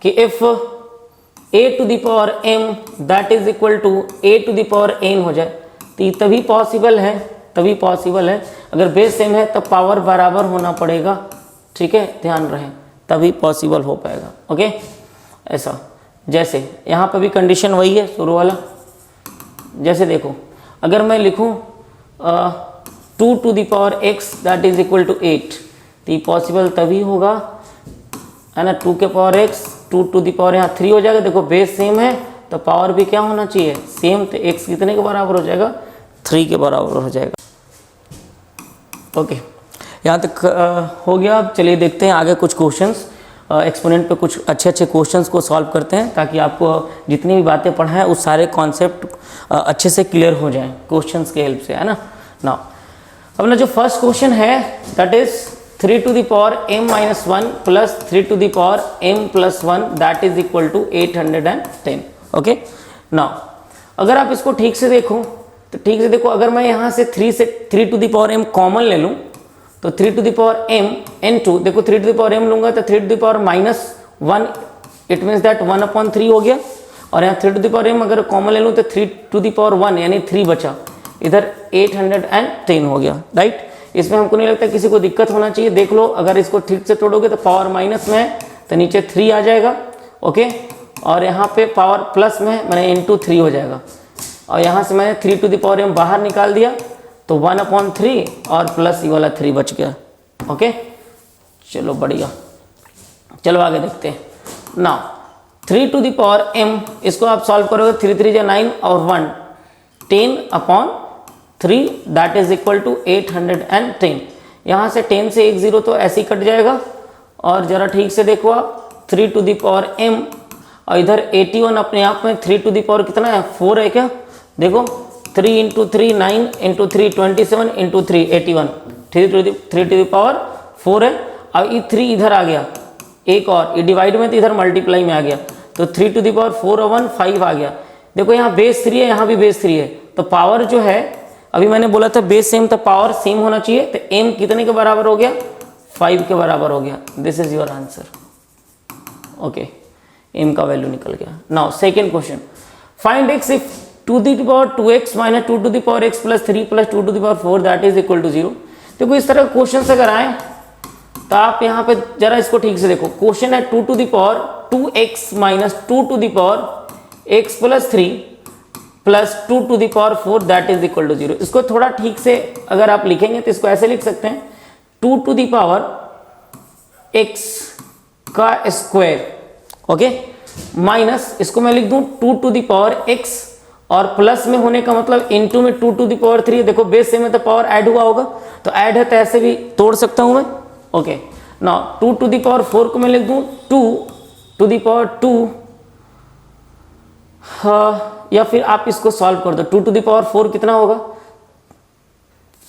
कि if a to the power m that is equal to a to the power n हो जाए, तो तभी पॉसिबल है, तभी पॉसिबल है। अगर बेस सेम है तो पावर बराबर होना पड़ेगा, ठीक है, ध्यान रहे, तभी पॉसिबल हो पाएगा। ओके ऐसा, जैसे यहाँ पर भी कंडीशन वही है शुरू वाला। जैसे देखो अगर मैं लिखूँ 2 to the power x that is equal to 8, तो ये पॉसिबल तभी होगा है ना, 2 के power x, 2 to the power यहाँ 3 हो जाएगा। देखो बेस सेम है तो पावर भी क्या होना चाहिए, सेम, तो x कितने के बराबर हो जाएगा, 3 के बराबर हो जाएगा। ओके यहाँ तक हो गया। अब चलिए देखते हैं आगे कुछ क्वेश्चंस, एक्सपोनेंट पे कुछ अच्छे क्वेश्चंस को सॉल्व करते हैं, ताकि आपको जितनी भी बातें पढ़ाएं उस सारे कॉन्सेप्ट अच्छे से क्लियर हो जाएं क्वेश्चंस के हेल्प से, है ना। नाउ अपना जो फर्स्ट क्वेश्चन है that is 3 to the power m-1 plus 3 to the power m+1 that is equal to 810। Okay now अगर आप इसको ठीक से देखो तो ठीक से देखो, अगर मैं यहाँ से 3 to the power m common ले लूँ तो 3 to the power m n2, देखो 3 टू द पावर m लूँगा तो 3 to the power -1 it means that 1/3 हो गया, और यहाँ 3 टू द पावर m अगर कॉमन ले लूँ तो 3 टू द पावर 1 यानी 3 बचा, इधर 810 हो गया, राइट। इसमें हमको नहीं लगता किसी को दिक्कत होना चाहिए। देख लो, अगर इसको ठीक से तोड़ोगे तो पावर माइनस में है तो नीचे 3 आ जाएगा, ओके, और यहाँ पे पावर प्लस में है, मैंने इंटू 3 हो जाएगा, और यहाँ से मैंने 3 टू द पावर m बाहर निकाल दिया तो 1/3 और प्लस ये वाला 3 बच गया, ओके। चलो बढ़िया, चलो आगे देखते हैं। Now 3 to the power m, इसको आप सॉल्व करोगे 3 3 जा 9 और 1 10/3 दैट इज इक्वल टू 810। यहाँ से 10 से 1 0 तो ऐसे ही कट जाएगा, और ज़रा ठीक से देखो आप 3 टू द पावर m, और इधर 81 अपने आप में 3 टू द पावर कितना है 4 है क्या, देखो 3 into 3 9 into 3 27 into 3 81, 3 to the power 4 है। अब ये 3 इधर आ गया, एक और ये डिवाइड में तो इधर मल्टीप्लाई में आ गया, तो 3 टू द पावर 4 और 1 5 आ गया। देखो यहाँ बेस 3 है, यहाँ भी बेस 3 है, तो पावर जो है अभी मैंने बोला था बेस सेम तो पावर सेम होना चाहिए, तो m कितने के बराबर हो गया 5 के बराबर हो गया। This is your answer, okay, m का वैल्यू निकल गया। Now second question, find x if 2 to the power 2x minus 2 to the power x plus 3 plus 2 to the power 4 that is equal to 0। देखो इस तरह question अगर आए तो आप यहाँ पे जरा इसको ठीक से देखो, क्वेश्चन है 2 to the power 2x minus 2 to the power x plus 3 plus 2 to the power 4 that is equal to 0। इसको थोड़ा ठीक से अगर आप लिखेंगे तो इसको ऐसे लिख सकते हैं 2 टू द पावर x का स्क्वायर, ओके, माइनस इसको मैं लिख दूं 2 टू द पावर x, और प्लस में होने का मतलब इनटू में 2 टू द पावर 3। देखो बेस से में तो पावर ऐड हुआ होगा, तो ऐड है तो ऐसे भी तोड़ सकता हूं मैं, okay. Now 2 to the power 4 को मैं लिख दूं 2 टू द पावर 2, या फिर आप इसको सॉल्व कर दो, 2 टू द पावर 4 कितना होगा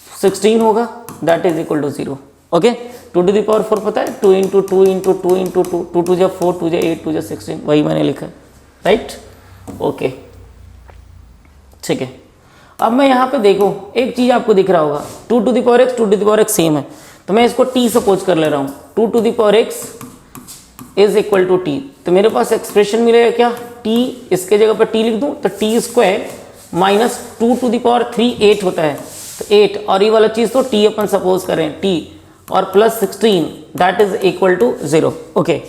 16 होगा, that is equal to 0, okay. 2 to the power 4 पता है 2 इंटू 2 इंटू 2 इंटू 2, 2 टू जा 4, 2 जा 8, 2 जा 16, वही मैंने लिखा है, राइट, ओके, ठीक है। अब मैं यहाँ पे देखो एक चीज आपको दिख रहा होगा 2 to the power x 2 to the power x same है, तो मैं इसको t सपोज कर ले रहा हूँ, 2 to the power x is equal to t, तो मेरे पास एक्सप्रेशन मिलेगा क्या t, इसके जगह पर t लिख दूं तो t square minus 2 to the power 3 8 होता है, तो 8 और ये वाला चीज तो t अपन सपोज करें t और plus 16 that is equal to 0, okay.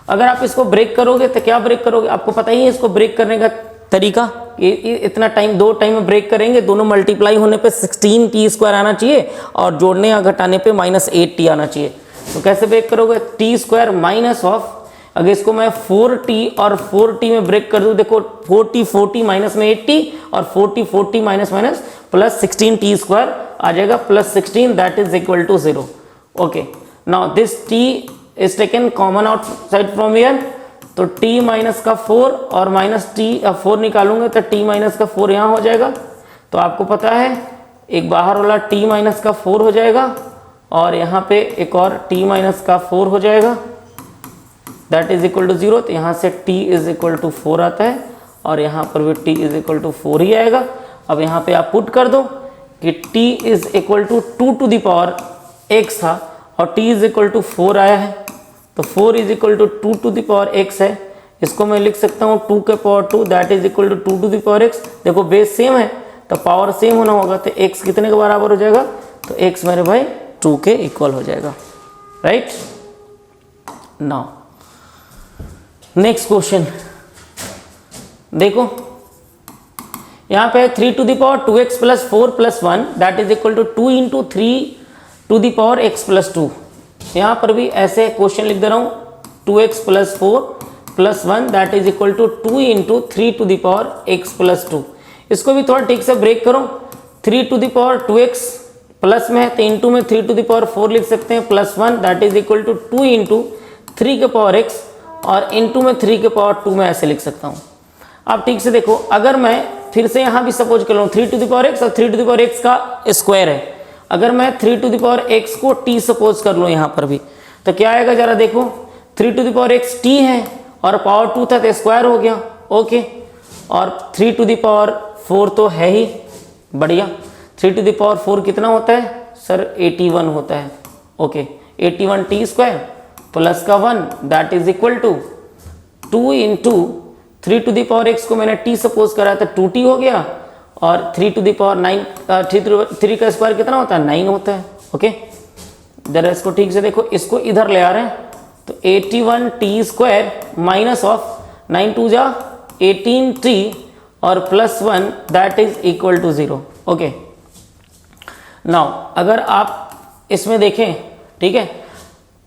अगर आप इसको ब्रेक करोगे तो क्या ब्रेक करोगे, आपको पता ही है इसको ब्रेक करने का तरीका, इतना टाइम 2 टाइम में ब्रेक करेंगे, दोनों मल्टीप्लाई होने पे 16 t स्क्वायर आना चाहिए और जोड़ने या घटाने पे माइनस 8t आना चाहिए। तो कैसे ब्रेक करोगे, t स्क्वायर माइनस ऑफ, अगर इसको मैं 4t और 4t में ब्रेक कर दूं, देखो 40 माइनस में 80 और 40 minus minus plus 16t square आ जाएगा plus 16 that is equal to 0, okay. Now this t is taken common outside from here, तो t माइनस का 4 और माइनस t 4 निकालूंगे तो t माइनस का 4 यहाँ हो जाएगा, तो आपको पता है एक बाहर वाला t माइनस का 4 हो जाएगा और यहाँ पे एक और t माइनस का 4 हो जाएगा दैट इज इक्वल टू 0, तो यहाँ से t इज इक्वल टू 4 आता है और यहाँ पर भी t इज इक्वल टू 4 ही आएगा। अब यहाँ पे आप पुट कर दो कि t is equal to 2 to the power x था और t इज इक्वल टू 4 आया है, तो 4 is equal to 2 to the power x है, इसको मैं लिख सकता हूँ 2 के power 2 that is equal to 2 to the power x। देखो बेस सेम है तो पावर सेम होना होगा, तो x कितने के बराबर हो जाएगा, तो x मेरे भाई 2 के इक्वल हो जाएगा, राइट। नाउ नेक्स्ट क्वेश्चन देखो, यहाँ पे 3 to the power 2x plus 4 plus 1 that is equal to 2 into 3 to the power x plus 2। यहाँ पर भी ऐसे क्वेश्चन लिख दे रहा हूँ 2x plus 4 plus 1 that is equal to 2 into 3 to the power x plus 2। इसको भी थोड़ा ठीक से ब्रेक करो, 3 to the power 2x plus में है तो इंटू में 3 टू द पावर 4 लिख सकते हैं plus 1 that is equal to 2 into 3 के पावर x और इंटू में 3 के पावर 2 में ऐसे लिख सकता हूँ। आप ठीक से देखो, अगर मैं फिर से यहाँ भी सपोज कर लूँ 3 टू द पावर x और 3 टू द पावर x का स्क्वायर है, अगर मैं 3 टू द पावर x को t सपोज कर लूँ यहाँ पर भी, तो क्या आएगा जरा देखो, 3 to the power x t है और पावर 2 था तो स्क्वायर हो गया, ओके, और 3 टू द पावर 4 तो है ही, बढ़िया। 3 टू द पावर 4 कितना होता है सर, 81 होता है, ओके, 81 t स्क्वायर प्लस का 1 that is equal to 2 into 3 to the power x को मैंने t सपोज करा तो 2t हो गया, और 3 टू द पावर 9 3 का स्क्वायर कितना होता है 9 होता है। ओके, जरा इसको ठीक से देखो, इसको इधर ले आ रहे हैं तो 81t स्क्वायर माइनस ऑफ 9 2 जा 18t और plus 1 that is equal to 0। Okay, now अगर आप इसमें देखें, ठीक है,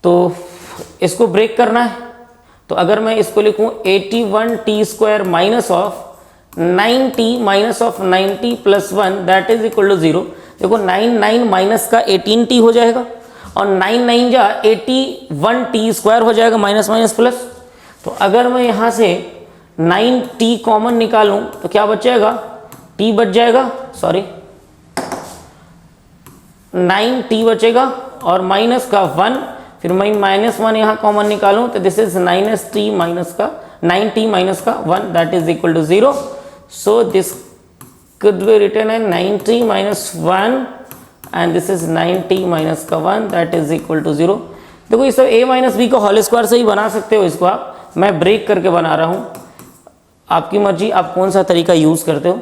तो इसको ब्रेक करना है, तो अगर मैं इसको लिखूं 81t square minus of 9t minus of 90 plus 1 that is equal to 0। देखो 9 माइनस का 18t हो जाएगा और 9 जा 81t स्क्वायर हो जाएगा माइनस माइनस प्लस। तो अगर मैं यहाँ से 9t कॉमन निकालूं तो क्या बच जाएगा, t बच जाएगा, सॉरी 9t बचेगा और माइनस का 1, फिर मैं माइनस 1 यहाँ कॉमन निकालूं तो दिस इज 9t माइनस का 1 that is equal to 0। So this could be written as 9t minus 1 and this is 9t minus का 1 that is equal to 0। देखो ये सब a माइनस बी का होल स्क्वायर से ही बना सकते हो इसको आप, मैं ब्रेक करके बना रहा हूँ, आपकी मर्जी आप कौन सा तरीका यूज़ करते हो।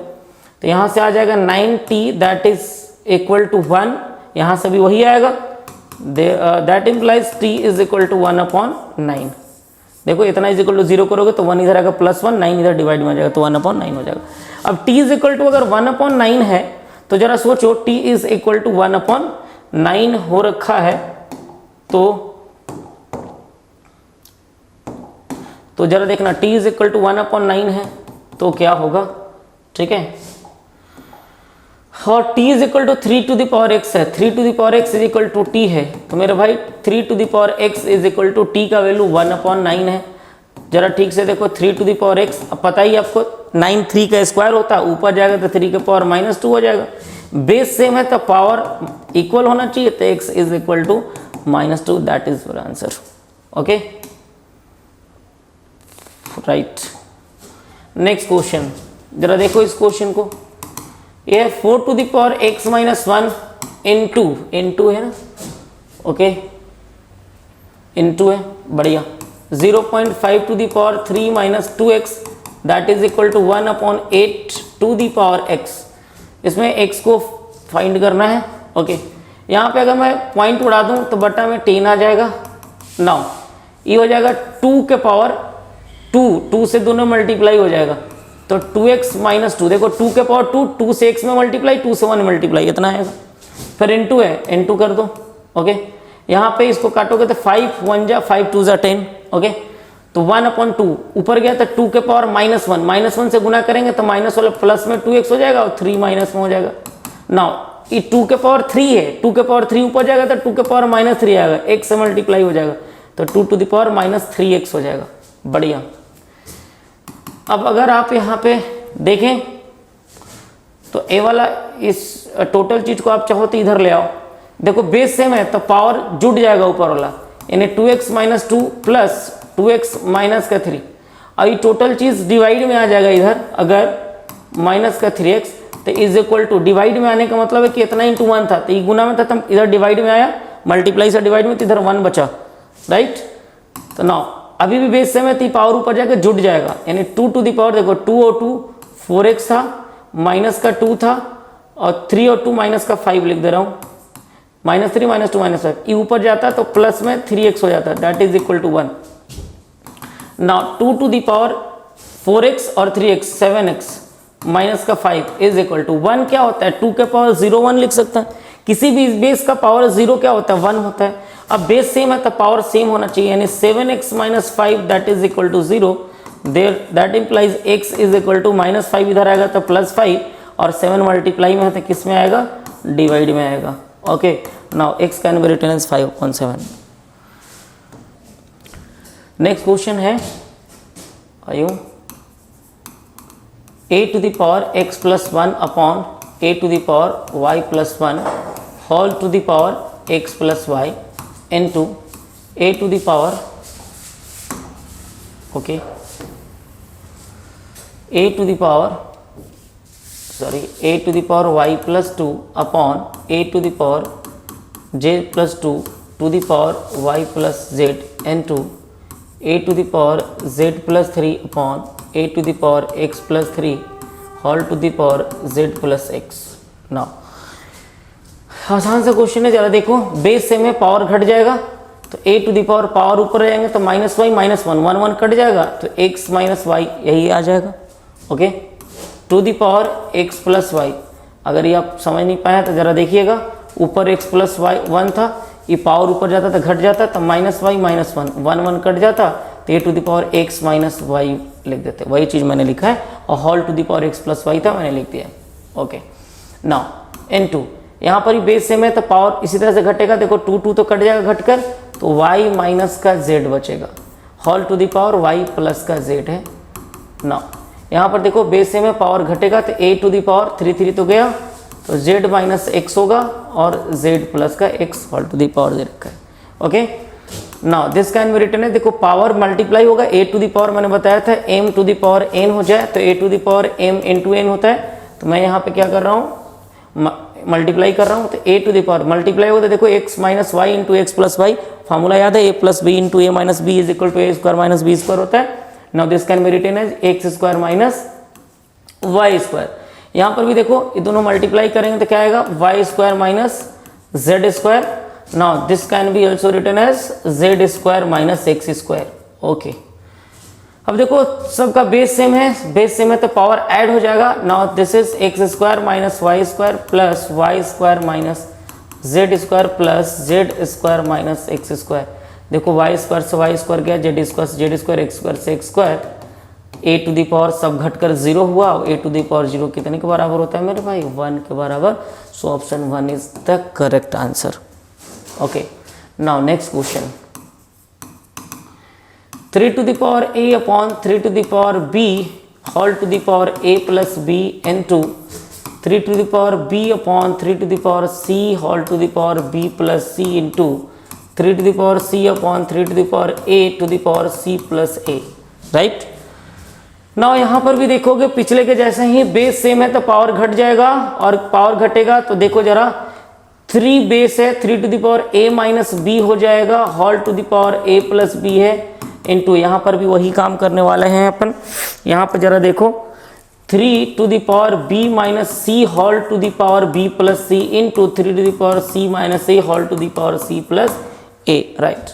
तो यहाँ से आ जाएगा 9t that is equal to 1, यहाँ से भी वही आएगा, that implies t is equal to 1/9। देखो इतना इज इक्वल टू 0 करोगे तो 1 इधर आएगा प्लस 1, 9 इधर डिवाइड में आ जाएगा तो 1/9 हो जाएगा। अब t इज इक्वल टू अगर 1/9 है तो जरा सोचो t इज इक्वल टू 1/9 हो रखा है, तो जरा देखना t इज इक्वल टू 1/9 है तो क्या होगा, ठीक है, और t is equal to 3 to the power x है, 3 to the power x is equal to t है, तो मेरे भाई 3 to the power x is equal to t का वैल्यू 1/9 है। जरा ठीक से देखो 3 टू द पावर x, अब पता ही आपको 9 3 का स्क्वायर होता है, ऊपर जाएगा तो 3 के पावर -2 हो जाएगा, बेस सेम है तो पावर इक्वल होना चाहिए, तो x is equal to -2 that is your answer. Okay, right. Next question, जरा देखो इस क्वेश्चन को, ये 4 to the power x minus 1 into है ना, ओके इंटू है, बढ़िया, 0.5 to the power 3 minus 2x that is equal to 1/8 to the power x। इसमें x को फाइंड करना है। ओके, यहाँ पे अगर मैं पॉइंट उड़ा दूँ तो बटा में 10 आ जाएगा, नाउ ये हो जाएगा 2 के पावर 2 से दोनों मल्टीप्लाई हो जाएगा तो 2x माइनस 2, देखो 2 के पावर 2 से x में मल्टीप्लाई, 2 से 1 मल्टीप्लाई, इतना आएगा, फिर इंटू है, इंटू कर दो। ओके, यहाँ पे इसको काटोगे तो 5 1 जा 5 2 जा 10। ओके, तो 1/2 ऊपर गया तो 2 के पावर -1 से गुना करेंगे तो माइनस वाला प्लस में 2x हो जाएगा और 3 माइनस में हो जाएगा। नाउ ये 2 के पावर 3 है, 2 के पावर 3 ऊपर जाएगा तो 2 के पावर -3 आएगा, x से मल्टीप्लाई हो जाएगा तो 2 टू द पावर -3x हो जाएगा, बढ़िया। अब अगर आप यहाँ पे देखें तो ए वाला इस टोटल चीज को आप चाहो तो इधर ले आओ, देखो बेस सेम है तो पावर जुड़ जाएगा ऊपर वाला, यानी 2x minus 2 plus 2x minus का 3, और ये टोटल चीज डिवाइड में आ जाएगा इधर, अगर माइनस का 3x तो इज इक्वल टू, डिवाइड में आने का मतलब है कि इतना इंटू 1 था तो ये गुना में था तो इधर डिवाइड में आया, मल्टीप्लाई से डिवाइड में तो इधर 1 बचा, राइट। तो नाउ अभी भी बेस सेम है तो पावर ऊपर जाकर जुड़ जाएगा, यानी 2 टू द पावर, देखो 2 और 2 4x था, माइनस का 2 था और 3 और 2 माइनस का 5 लिख दे रहा हूँ, -3 -2 -5, ये ऊपर जाता है तो प्लस में 3x हो जाता है that is equal to 1। Now 2 to the power 4x और 3x 7x माइनस का 5 इज इक्वल टू 1 क्या होता है, 2 के पावर 0 1 लिख सकता है, किसी भी बेस का पावर 0 क्या होता है 1 होता है। अब बेस सेम है तो पावर सेम होना चाहिए, यानी 7x minus 5 that is equal to 0, there that implies x is equal to -5 इधर आएगा तो +5 और 7 मल्टीप्लाई में है तो किस में आएगा, डिवाइड में आएगा। Okay, now x can be written as 5/7। Next question है, आयु a to the power x plus 1 upon a to the power y plus 1 whole to the power x plus y into a to the power, okay, a to the power y plus 2 upon a to the power j plus 2 to the power y plus z into A to the power z plus 3 upon A to the power x plus 3 whole to the power z plus x। Now आसान सा question है, जरा देखो base से में power घट जाएगा तो ए टू द पावर ऊपर जाएंगे तो minus Y minus one, one one cut जाएगा तो x माइनस वाई यही आ जाएगा। Okay, to the power x plus Y, अगर ये आप समझ नहीं पाया तो ज़रा देखिएगा, ऊपर x प्लस वाई वन था, ये पावर ऊपर जाता तो घट जाता तो minus Y minus one, one one cut जाता तो a to the power x minus y लिख देते, वही चीज़ मैंने लिखा है, और whole to the power x plus y था मैंने लिख दिया। ओके, नाउ n2 यहाँ पर ही बेस सेम है तो पावर इसी तरह से घटेगा, देखो टू टू तो कट जाएगा घटकर, तो y माइनस का z बचेगा, whole to the power y plus का z है। नाउ यहाँ पर देखो बेस सेम है पावर घटेगा तो a टू द पावर 3 3 तो गया तो z माइनस x होगा और z प्लस का x whole to the power दे रखा है। Okay, now this can be written है, देखो पावर मल्टीप्लाई होगा, a टू द पावर मैंने बताया था m to the power n हो जाए तो a to the power m into n होता है, तो मैं यहाँ पे क्या कर रहा हूँ मल्टीप्लाई कर रहा हूँ, तो a to the power multiply होता है, देखो x minus Y into X plus Y, formula याद है, a plus B into A minus B is equal to A square minus B square होता है। Now this can be written as X square minus Y square. यहाँ पर भी देखो ये दोनों मल्टीप्लाई करेंगे तो क्या आएगा, Y square minus Z square. Now this can be also written as Z square minus X square. Okay, अब देखो सबका बेस सेम है तो पावर ऐड हो जाएगा। Now this is X square minus Y square plus Y square minus Z square plus Z square minus X square. देखो Y square से Y square गया, जेड स्क्वायर से जेड स्क्वायर, एक्स स्क्वायर से X square, A to the power सब घटकर 0 हुआ, और ए to the power 0 कितने के बराबर होता है मेरे भाई, 1 के बराबर। So option 1 is the correct answer. Okay, now next question, 3 to the power a upon 3 to the power b whole to the power a plus b into 3 to the power b upon 3 to the power c whole to the power b plus c into 3 to the power c upon 3 to the power a to the power c plus a। Right, now यहाँ पर भी देखोगे पिछले के जैसे ही base same है तो power घट जाएगा, और पावर घटेगा तो देखो जरा 3 बेस है, 3 to the power a minus B हो जाएगा, whole to the power a plus B है, इनटू यहाँ पर भी वही काम करने वाले हैं अपन। यहाँ पर जरा देखो 3 to the power b minus C whole to the power b plus C into 3 to the power c minus a whole to the power c plus a। Right,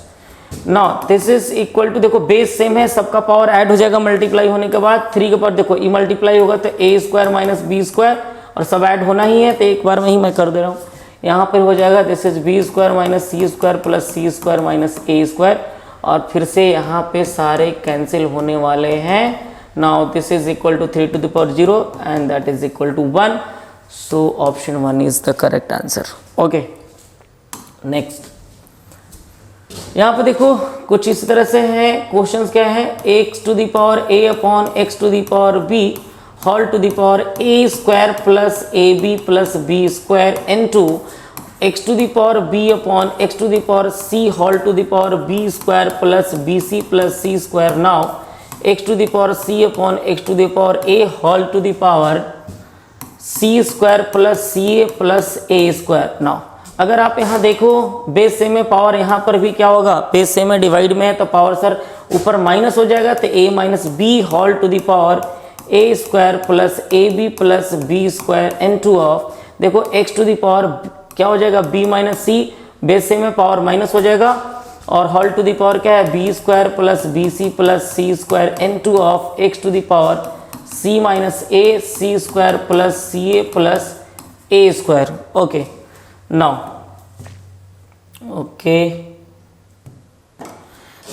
now this is equal to, देखो base same है, सबका power add हो जाएगा multiply होने के बाद, 3 के power देखो ई मल्टीप्लाई होगा तो a square minus B square, और सब ऐड होना ही है तो एक बार में ही मैं कर दे रहा हूँ। यहाँ पर हो जाएगा this is B square minus C square plus C square minus A square, और फिर से यहाँ पे सारे कैंसिल होने वाले हैं। Now this is equal to 3 to the power 0 and that is equal to 1। So option 1 is the correct answer. Okay, next यहाँ पे देखो कुछ इस तरह से है, क्वेश्चंस क्या है, x to the power a upon x to the power b whole to the power a square plus ab plus b square into x to the power b upon x to the power c whole to the power b square plus bc plus c square. Now x to the power c upon x to the power a whole to the power c square plus ca plus a square. Now अगर आप यहाँ देखो base same में power यहाँ पर भी क्या होगा, बेस सेम में डिवाइड में है तो पावर सर ऊपर माइनस हो जाएगा, तो a minus B whole to the power a square plus ab plus b square into of, देखो x टू द पावर क्या हो जाएगा b minus c, base same में पावर माइनस हो जाएगा, और होल टू द पावर क्या है b square plus bc plus c square into of x to the power c minus a c square plus ca plus a square. Okay, now okay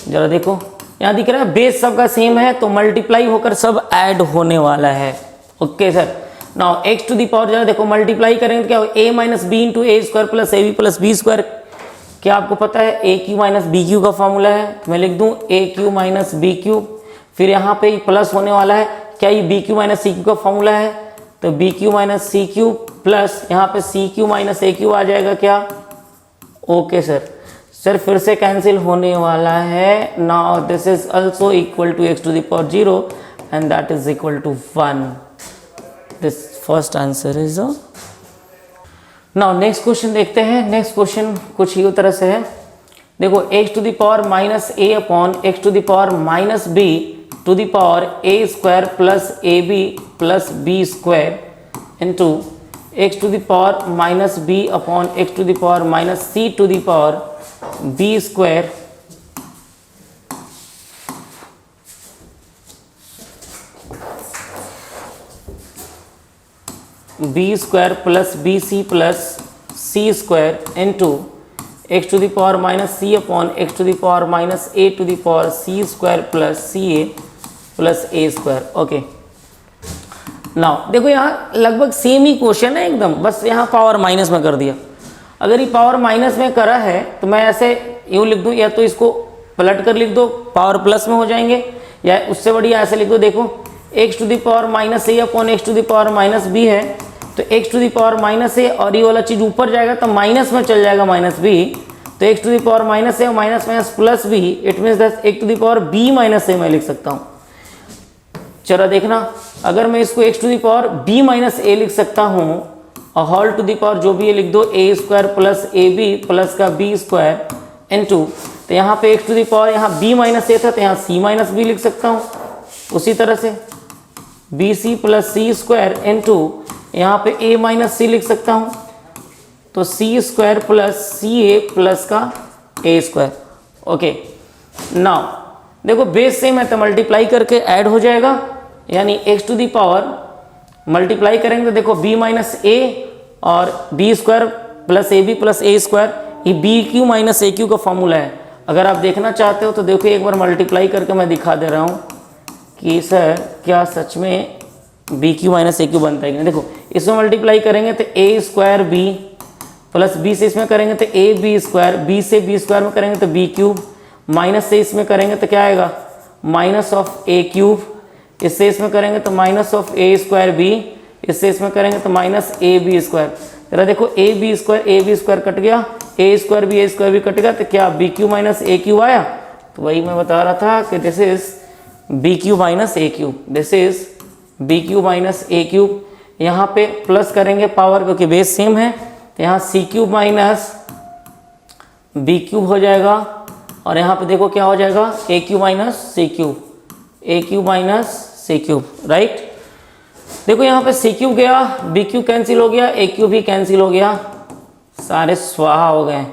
जरा देखो यहाँ दिख रहा है बेस सबका same है तो मल्टीप्लाई होकर सब ऐड होने वाला है। Okay sir, now x to the power जरा देखो मल्टीप्लाई करेंगे तो क्या होगा, a minus B into A square plus A B plus B square. क्या आपको पता है A cube minus B cube का फॉर्मूला है, तो मैं लिख दूं A cube minus B cube, फिर यहाँ पे प्लस होने वाला है, क्या ये B cube minus C cube का फॉर्मूला है, तो B cube minus C cube plus यहाँ पे C cube minus A cube आ जाएगा क्या। ओके सर फिर से कैंसिल होने वाला है। Now this is also equal to X to the power 0 and that is equal to 1। This first answer is now next question देखते हैं। नेक्स्ट क्वेश्चन कुछ ही तरह से है, देखो x to the power minus A upon x to the power minus B to the power A square plus A B plus B square into x to the power minus B upon x to the power minus C to the power B square B square plus B C plus C square into X to the power minus C upon x to the power minus A to the power C square plus C A plus A square. Okay, now देखो यहाँ लगभग same ही question है एकदम, बस यहाँ power minus में कर दिया। अगर ये पावर माइनस में करा है तो मैं ऐसे यूँ लिख दूँ, या तो इसको पलट कर लिख दो पावर प्लस में हो जाएंगे, या उससे बढ़िया ऐसे लिख दो। देखो x to the power minus A upon x to the power minus b है, तो x to the power minus ए और ये वाला चीज़ ऊपर जाएगा तो माइनस में चल जाएगा माइनस बी, तो x to the power minus ए और minus minus plus b, it means that x to the power B minus a मैं लिख सकता हूँ। चलो देखना, अगर मैं इसको x to the power B minus a लिख सकता हूँ और होल टू द पावर जो भी ये लिख दो a square plus A B plus का बी स्क्वायर इनटू, तो यहाँ पे एक्स टू द पावर यहाँ बी माइनस ए था तो यहाँ सी माइनस बी लिख सकता हूँ। उसी तरह से B C plus C square into यहाँ पे a माइनस सी लिख सकता हूँ, तो C square plus C A plus का a स्क्वायर। ओके, नाउ देखो बेस सेम है तो मल्टीप्लाई करके ऐड हो जाएगा, यानी x to the power multiply करेंगे तो देखो b माइनस ए और B square plus A B plus A square, ये B cube minus A cube का फॉर्मूला है। अगर आप देखना चाहते हो तो देखो एक बार मल्टीप्लाई करके मैं दिखा दे रहा हूँ कि सर क्या सच में B cube minus A Q बनता है कि नहीं। देखो इसमें मल्टीप्लाई करेंगे तो ए स्क्वायर बी प्लस बी से इसमें करेंगे तो ए बी स्क्वायर, बी से बी स्क्वायर में करेंगे तो बी क्यूब, माइनस से इसमें करेंगे तो क्या आएगा माइनस ऑफ ए क्यूब, इससे इसमें करेंगे तो minus of A square B, इससे इसमें करेंगे तो माइनस ए बी स्क्वायर। तेरा देखो ए बी स्क्वायर कट गया, ए स्क्वायर भी कट गया, तो क्या B cube minus A cube आया। तो वही मैं बता रहा था कि this is B cube minus A cube, this is B cube minus A cube. यहाँ पे प्लस करेंगे पावर क्योंकि बेस सेम है, तो यहाँ सी क्यूब माइनस बी क्यूब हो जाएगा, और यहाँ पे देखो क्या हो जाएगा ए क्यूब माइनस सी क्यूब, ए cube minus C cube, right. देखो यहाँ पे सी क्यूब गया, बी क्यूब कैंसिल हो गया, ए क्यूब भी कैंसिल हो गया, सारे स्वाहा हो गए,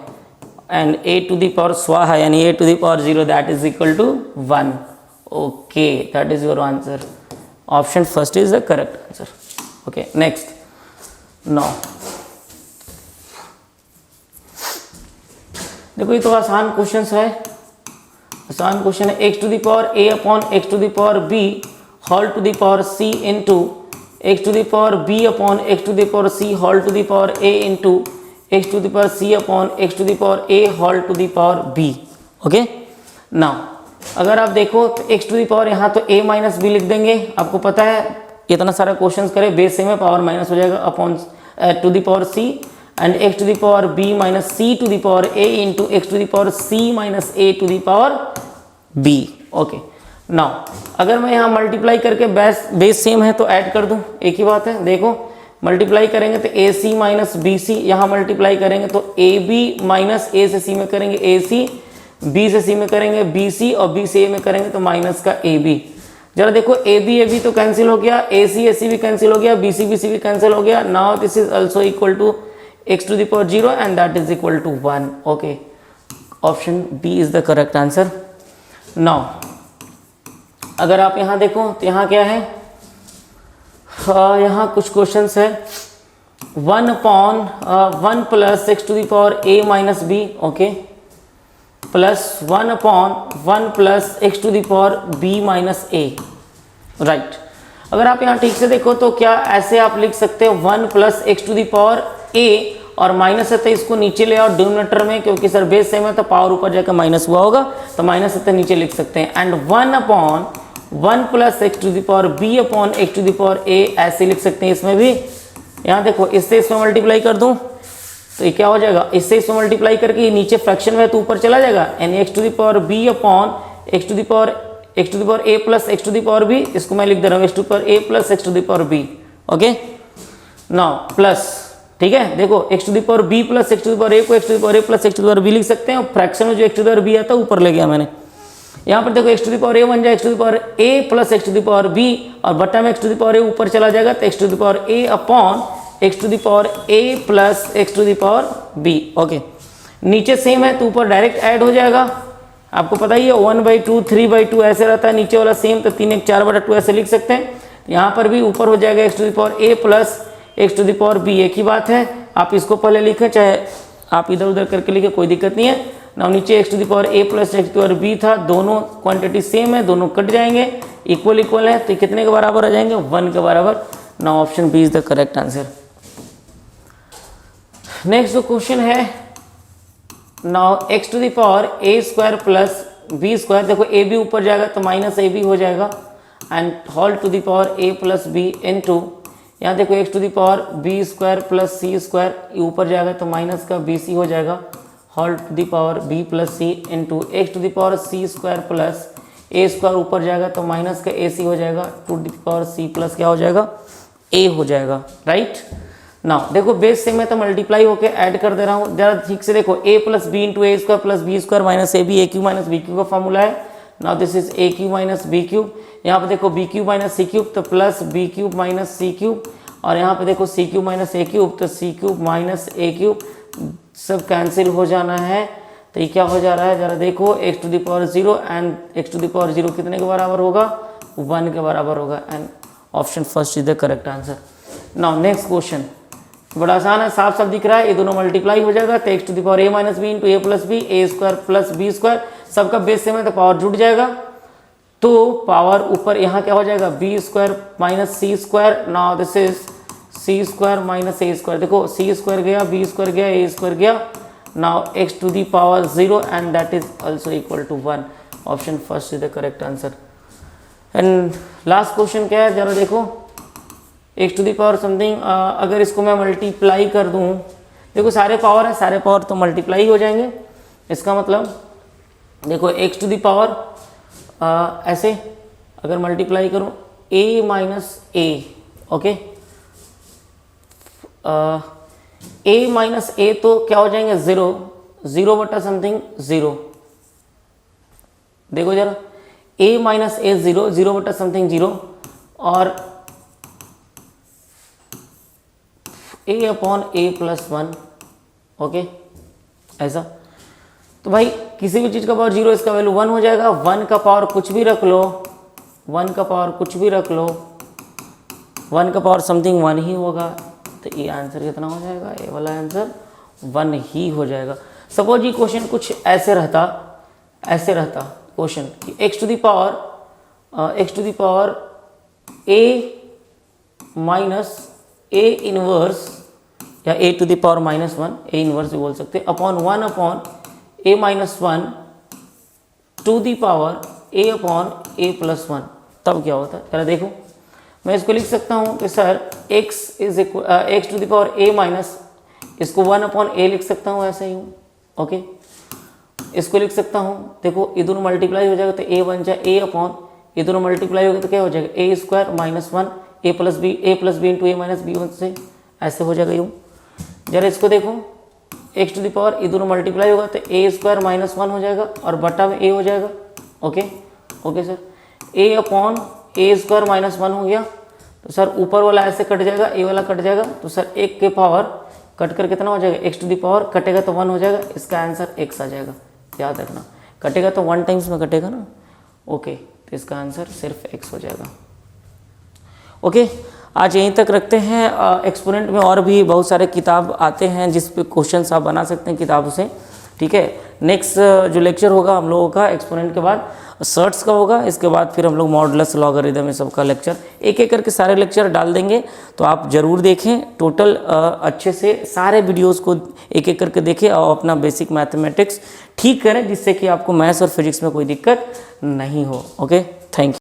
and a to the power स्वाहा यानी a to the power 0 that is equal to 1। Okay, that is your answer. Option first is the correct answer. Okay, next. Now, देखो ये तो आसान क्वेश्चन है, आसान क्वेश्चन है। x to the power a upon x to the power b whole to the power c into x to the power b upon x to the power c whole to the power a into x to the power c upon x to the power a whole to the power b। Okay, now अगर आप देखो तो x to the power यहाँ तो a minus B लिख देंगे, आपको पता है इतना सारा क्वेश्चंस करें बेस सेम है, पावर माइनस हो जाएगा upon to the power c, and x to the power b minus c to the power a into x to the power c minus a to the power b। Okay, now अगर मैं यहाँ multiply करके base same है तो add कर दूँ, एक ही बात है। देखो मल्टीप्लाई करेंगे तो ए सी माइनस बी सी, यहाँ मल्टीप्लाई करेंगे तो ए बी माइनस ए से सी में करेंगे ए सी, बी से सी में करेंगे बी सी, और बी से ए में करेंगे तो माइनस का ए बी। जरा देखो ए बी तो कैंसिल हो गया, ए सी भी कैंसिल हो गया, बी सी भी कैंसिल हो गया। Now this is also equal to X to the power 0 and that is equal to 1। Okay, option B is the correct answer. Now अगर आप यहाँ देखो तो यहाँ क्या है, यहाँ कुछ क्वेश्चंस है 1 upon 1 plus x to the power A minus B, okay, plus 1 upon 1 plus x to the power B minus A, right. अगर आप यहाँ ठीक से देखो तो क्या ऐसे आप लिख सकते हो 1 plus x to the power a और माइनस है तो इसको नीचे ले आओ डिनोमिनेटर में, क्योंकि सर बेस सेम है तो पावर ऊपर जाकर माइनस हुआ होगा, तो माइनस है तो नीचे लिख सकते हैं। And 1 upon 1 plus x to the power B upon x to the power a ऐसे लिख सकते हैं इसमें भी। यहाँ देखो इससे इसमें मल्टीप्लाई कर दूँ तो ये क्या हो जाएगा, इससे इसमें मल्टीप्लाई करके ये नीचे फ्रैक्शन में तो ऊपर चला जाएगा, यानी X to the power B upon x to the power A plus x to the power B, इसको मैं लिख दे रहा हूँ X to the power A plus x to the power B. Okay, now plus ठीक है, देखो x to the power b plus x to the power a को x to the power a plus x to the power b लिख सकते हैं, और fraction में जो x to the power b आता है ऊपर ले गया मैंने। यहाँ पर देखो x to the power a बन जाए x to the power a plus x to the power b, और बटा में x to the power a ऊपर चला जाएगा तो x to the power a upon x to the power a plus x to the power b। Okay, नीचे same है तो ऊपर डायरेक्ट ऐड हो जाएगा, आपको पता ही है 1/2 3/2 ऐसे रहता है, नीचे वाला सेम तो 3 1 4/2 ऐसे लिख सकते हैं। यहाँ पर भी ऊपर हो जाएगा x to the power a plus x to the power b, एक ही बात है, आप इसको पहले लिखें चाहे आप इधर उधर करके लिखें कोई दिक्कत नहीं है ना। नीचे x to the power a plus x to the power b था, दोनों क्वांटिटी सेम है, दोनों कट जाएंगे, इक्वल इक्वल है, तो कितने के बराबर आ जाएंगे 1 के बराबर। Now option B is the correct answer. Next जो क्वेश्चन है, now x to the power a square plus b square, देखो a भी ऊपर जाएगा तो माइनस a भी हो जाएगा, and whole to the power a plus b into, यहाँ देखो x to the power b square plus c square ऊपर जाएगा तो माइनस का bc हो जाएगा, whole to the power b plus c into x to the power c square plus a square ऊपर जाएगा तो माइनस का ac हो जाएगा, to the power c plus क्या हो जाएगा a हो जाएगा, राइट। नाउ देखो बेस सेम है तो मल्टीप्लाई होकर ऐड कर दे रहा हूँ, जरा ठीक से देखो a plus B into A square plus B square minus A B, A cube minus B cube का फॉर्मूला है। Now this is A cube minus B cube, यहाँ पे देखो B cube minus C cube तो plus B cube minus C cube, और यहाँ पे देखो C cube minus A cube तो C cube minus A cube, सब कैंसिल हो जाना है, तो ये क्या हो जा रहा है जरा देखो, x to the power 0 and x to the power 0 कितने के बराबर होगा 1 के बराबर होगा, and option first is the correct answer. Now next question बड़ा आसान है, साफ साफ दिख रहा है, ये दोनों मल्टीप्लाई हो जाएगा तो x to the power a minus B into A plus B, A square plus B square, सबका बेस सेम है तो पावर जुड़ जाएगा, तो पावर ऊपर यहाँ क्या हो जाएगा B square minus C square. Now this is C square minus A square, देखो सी स्क्वायर गया बी स्क्वायर गया ए स्क्वायर गया, now x to the power 0 and that is also equal to 1, option first is the correct answer. And last question क्या है जरा देखो, x to the power something, अगर इसको मैं मल्टीप्लाई कर दूं, देखो सारे पावर है, सारे पावर तो मल्टीप्लाई हो जाएंगे, इसका मतलब देखो x टू द पावर ऐसे अगर मल्टीप्लाई करूं a minus a, okay, a minus a तो क्या हो जाएंगे 0 0 बटा समथिंग 0, देखो जरा a माइनस ए 0 0 बटा समथिंग 0, और a upon a plus 1, okay ऐसा, तो भाई किसी भी चीज़ का पावर 0 इसका वैल्यू 1 हो जाएगा, 1 का पावर कुछ भी रख लो, 1 का पावर कुछ भी रख लो, 1 का पावर समथिंग 1 ही होगा, तो ये आंसर कितना हो जाएगा, ये वाला आंसर 1 ही हो जाएगा। सपोज ये क्वेश्चन कुछ ऐसे रहता क्वेश्चन कि x to the power a minus a inverse या a to the power minus 1, a inverse भी बोल सकते हैं, upon 1 upon a minus 1 to the power a upon a plus 1, तब क्या होता है जरा देखो, मैं इसको लिख सकता हूँ कि sir x to the power a minus, इसको 1 अपॉन a लिख सकता हूँ ऐसे ही, ओके, इसको लिख सकता हूँ, देखो ये दोनों मल्टीप्लाई हो जाएगा तो a बन जाए a अपॉन, ये दोनों मल्टीप्लाई होगा तो क्या हो जाएगा a square minus 1 a plus B into A minus B 1 से ऐसे हो जाएगा यूँ। जरा इसको देखो x टू द पावर ये दोनों मल्टीप्लाई होगा तो a स्क्वायर माइनस 1 हो जाएगा और बटा में a हो जाएगा, okay sir, a upon a square minus 1 हो गया, तो सर ऊपर वाला ऐसे कट जाएगा, a वाला कट जाएगा, तो सर 1 के पावर कट कर कितना हो जाएगा x टू द पावर कटेगा तो 1 हो जाएगा, इसका आंसर x आ जाएगा, याद रखना, कटेगा तो 1 टाइम्स में कटेगा ना, ओके, तो इसका आंसर सिर्फ x हो जाएगा। ओके, आज यहीं तक रखते हैं। एक्सपोनेंट में और भी बहुत सारे किताब आते हैं जिस पे क्वेश्चंस आप बना सकते हैं किताबों से, ठीक है। नेक्स्ट जो लेक्चर होगा हम लोगों का एक्सपोनेंट के बाद सर्ट्स का होगा, इसके बाद फिर हम लोग मॉडुलस लॉगरिथम ये सब का लेक्चर एक एक करके सारे लेक्चर डाल देंगे, तो आप ज़रूर देखें, टोटल अच्छे से सारे वीडियोस को एक एक करके देखें और अपना बेसिक मैथमेटिक्स ठीक करें, जिससे कि आपको मैथ्स और फिजिक्स में कोई दिक्कत नहीं हो। ओके।